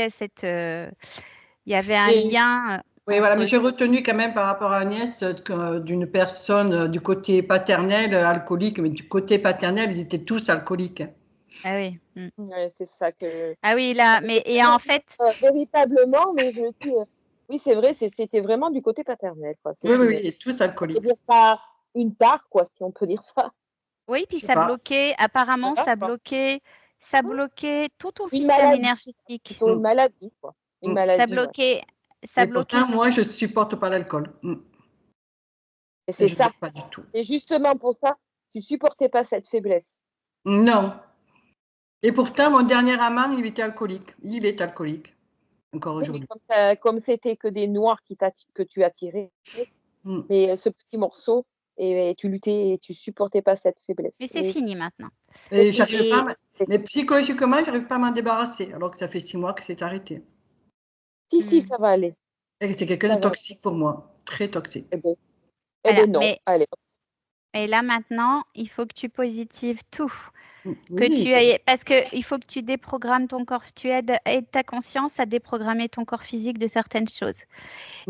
à cette. Il y avait un Et, lien oui, voilà, entre. mais j'ai retenu quand même par rapport à Agnès d'une personne du côté paternel alcoolique, mais du côté paternel, ils étaient tous alcooliques. Ah oui. Ouais, c'est ça que Ah oui, là, mais et en fait, véritablement, mais je me dis, oui, c'est vrai, c'était vraiment du côté paternel, quoi. Oui, oui, C'était, oui, et tous on peut alcooliques. dire ça, une part, quoi, si on peut dire ça. oui, Je puis sais ça pas. bloquait. Apparemment, Voilà, quoi. ça bloquait tout ton Une système maladie, énergétique. plutôt une Mm, maladie, quoi. Une mm. Ça maladie, ouais. bloquait, ça Et bloquait. pourtant, moi, je supporte pas l'alcool. Et Et c'est je ne bois ça. pas du tout. C'est justement pour ça, tu supportais pas cette faiblesse. Non. Et pourtant, mon dernier amant, il était alcoolique. Il est alcoolique, encore Oui, mais aujourd'hui. comme c'était que des noirs que tu attirais, Mm. mais ce petit morceau, et tu luttais et tu supportais pas cette faiblesse. Mais c'est Et fini maintenant. Et j'arrive pas, Et mais psychologiquement, j'arrive pas à m'en débarrasser, alors que ça fait 6 mois que c'est arrêté. si, ça va aller. Et c'est quelqu'un Ça de va. toxique pour moi, très toxique. Eh voilà. ben non. Allez. Mais là maintenant, il faut que tu positives tout. Que Oui, tu aies, parce que il faut que tu déprogrammes ton corps, tu aides ta conscience à déprogrammer ton corps physique de certaines choses.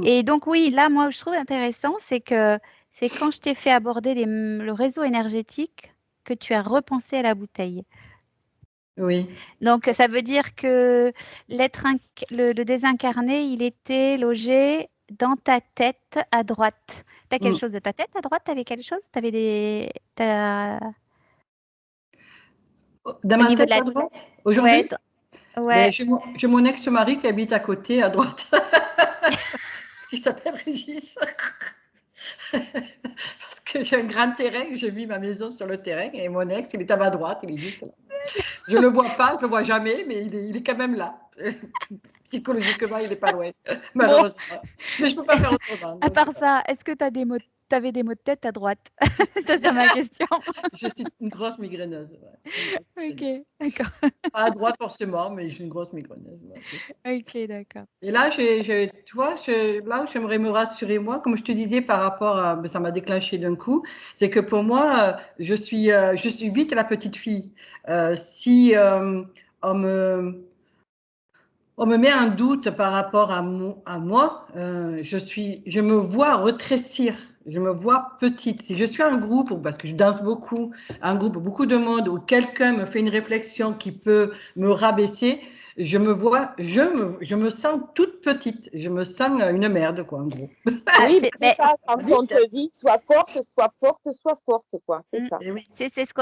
Et donc oui, là, moi, je trouve intéressant, c'est quand je t'ai fait aborder le réseau énergétique que tu as repensé à la bouteille. oui. Donc ça veut dire que le désincarné, il était logé dans ta tête à droite. T'as quelque Mm. chose de ta tête à droite? T'avais quelque chose? Dans Au ma niveau de tête la... à droite, Ouais, aujourd'hui, ben, ouais. j'ai mon ex-mari qui habite à côté, à droite, qui s'appelle Régis. Parce que j'ai un grand terrain, j'ai mis ma maison sur le terrain, et mon ex, il est à ma droite, il est juste là. Je ne le vois pas, je ne le vois jamais, mais il est quand même là. Psychologiquement, il n'est pas loin, malheureusement. Mais je ne peux pas faire autrement. À Donc, part ça, est-ce que tu avais des maux de tête à droite? je suis, C'est ça ma question. je suis une grosse migraineuse. Ouais. Une grosse Ok, migraineuse. d'accord. Pas à droite forcément, mais je suis une grosse migraineuse. Ouais, c'est ça. Ok, d'accord. Et là, tu vois, là, j'aimerais me rassurer, moi, comme je te disais, par rapport à, ben, ça m'a déclenché d'un coup, c'est que pour moi, je suis vite la petite fille. Si on on me met un doute par rapport à moi, je me vois rétrécir, je me vois petite. Si je suis un groupe, parce que je danse beaucoup, un groupe, beaucoup de monde, où quelqu'un me fait une réflexion qui peut me rabaisser, je me sens toute petite. Je me sens une merde, quoi, en gros. Oui, c'est ça. Quand on Vite. te dit sois forte, quoi. C'est ça. Et oui, C'est ce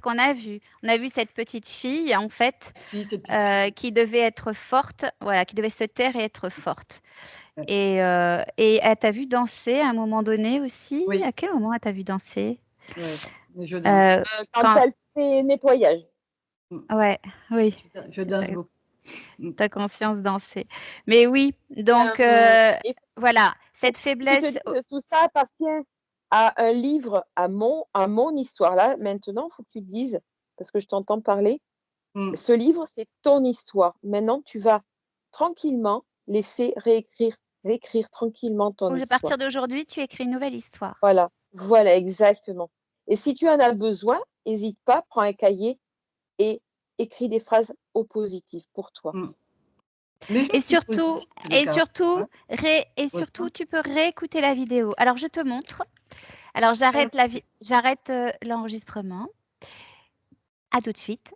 qu'on a vu. On a vu cette petite fille, en fait, je suis cette petite fille. qui devait être forte, voilà, qui devait se taire et être forte. Ouais. Et elle t'a vu danser à un moment donné aussi? Oui, À quel moment elle t'a vu danser? ouais, mais je danse. Quand elle fait nettoyage. Ouais, oui, Je danse beaucoup. tu as conscience danser. Mais oui, donc Et voilà, cette tu te faiblesse. dis que tout ça appartient à un livre, à mon histoire. Là, maintenant, il faut que tu te dises, parce que je t'entends parler, ce livre, c'est ton histoire. Maintenant, tu vas tranquillement laisser réécrire tranquillement ton À histoire. partir d'aujourd'hui, tu écris une nouvelle histoire. Voilà, exactement. Et si tu en as besoin, n'hésite pas, prends un cahier et écris des phrases oppositives pour toi. Et surtout, tu peux réécouter la vidéo. Alors, je te montre. Alors, j'arrête l'enregistrement. À tout de suite.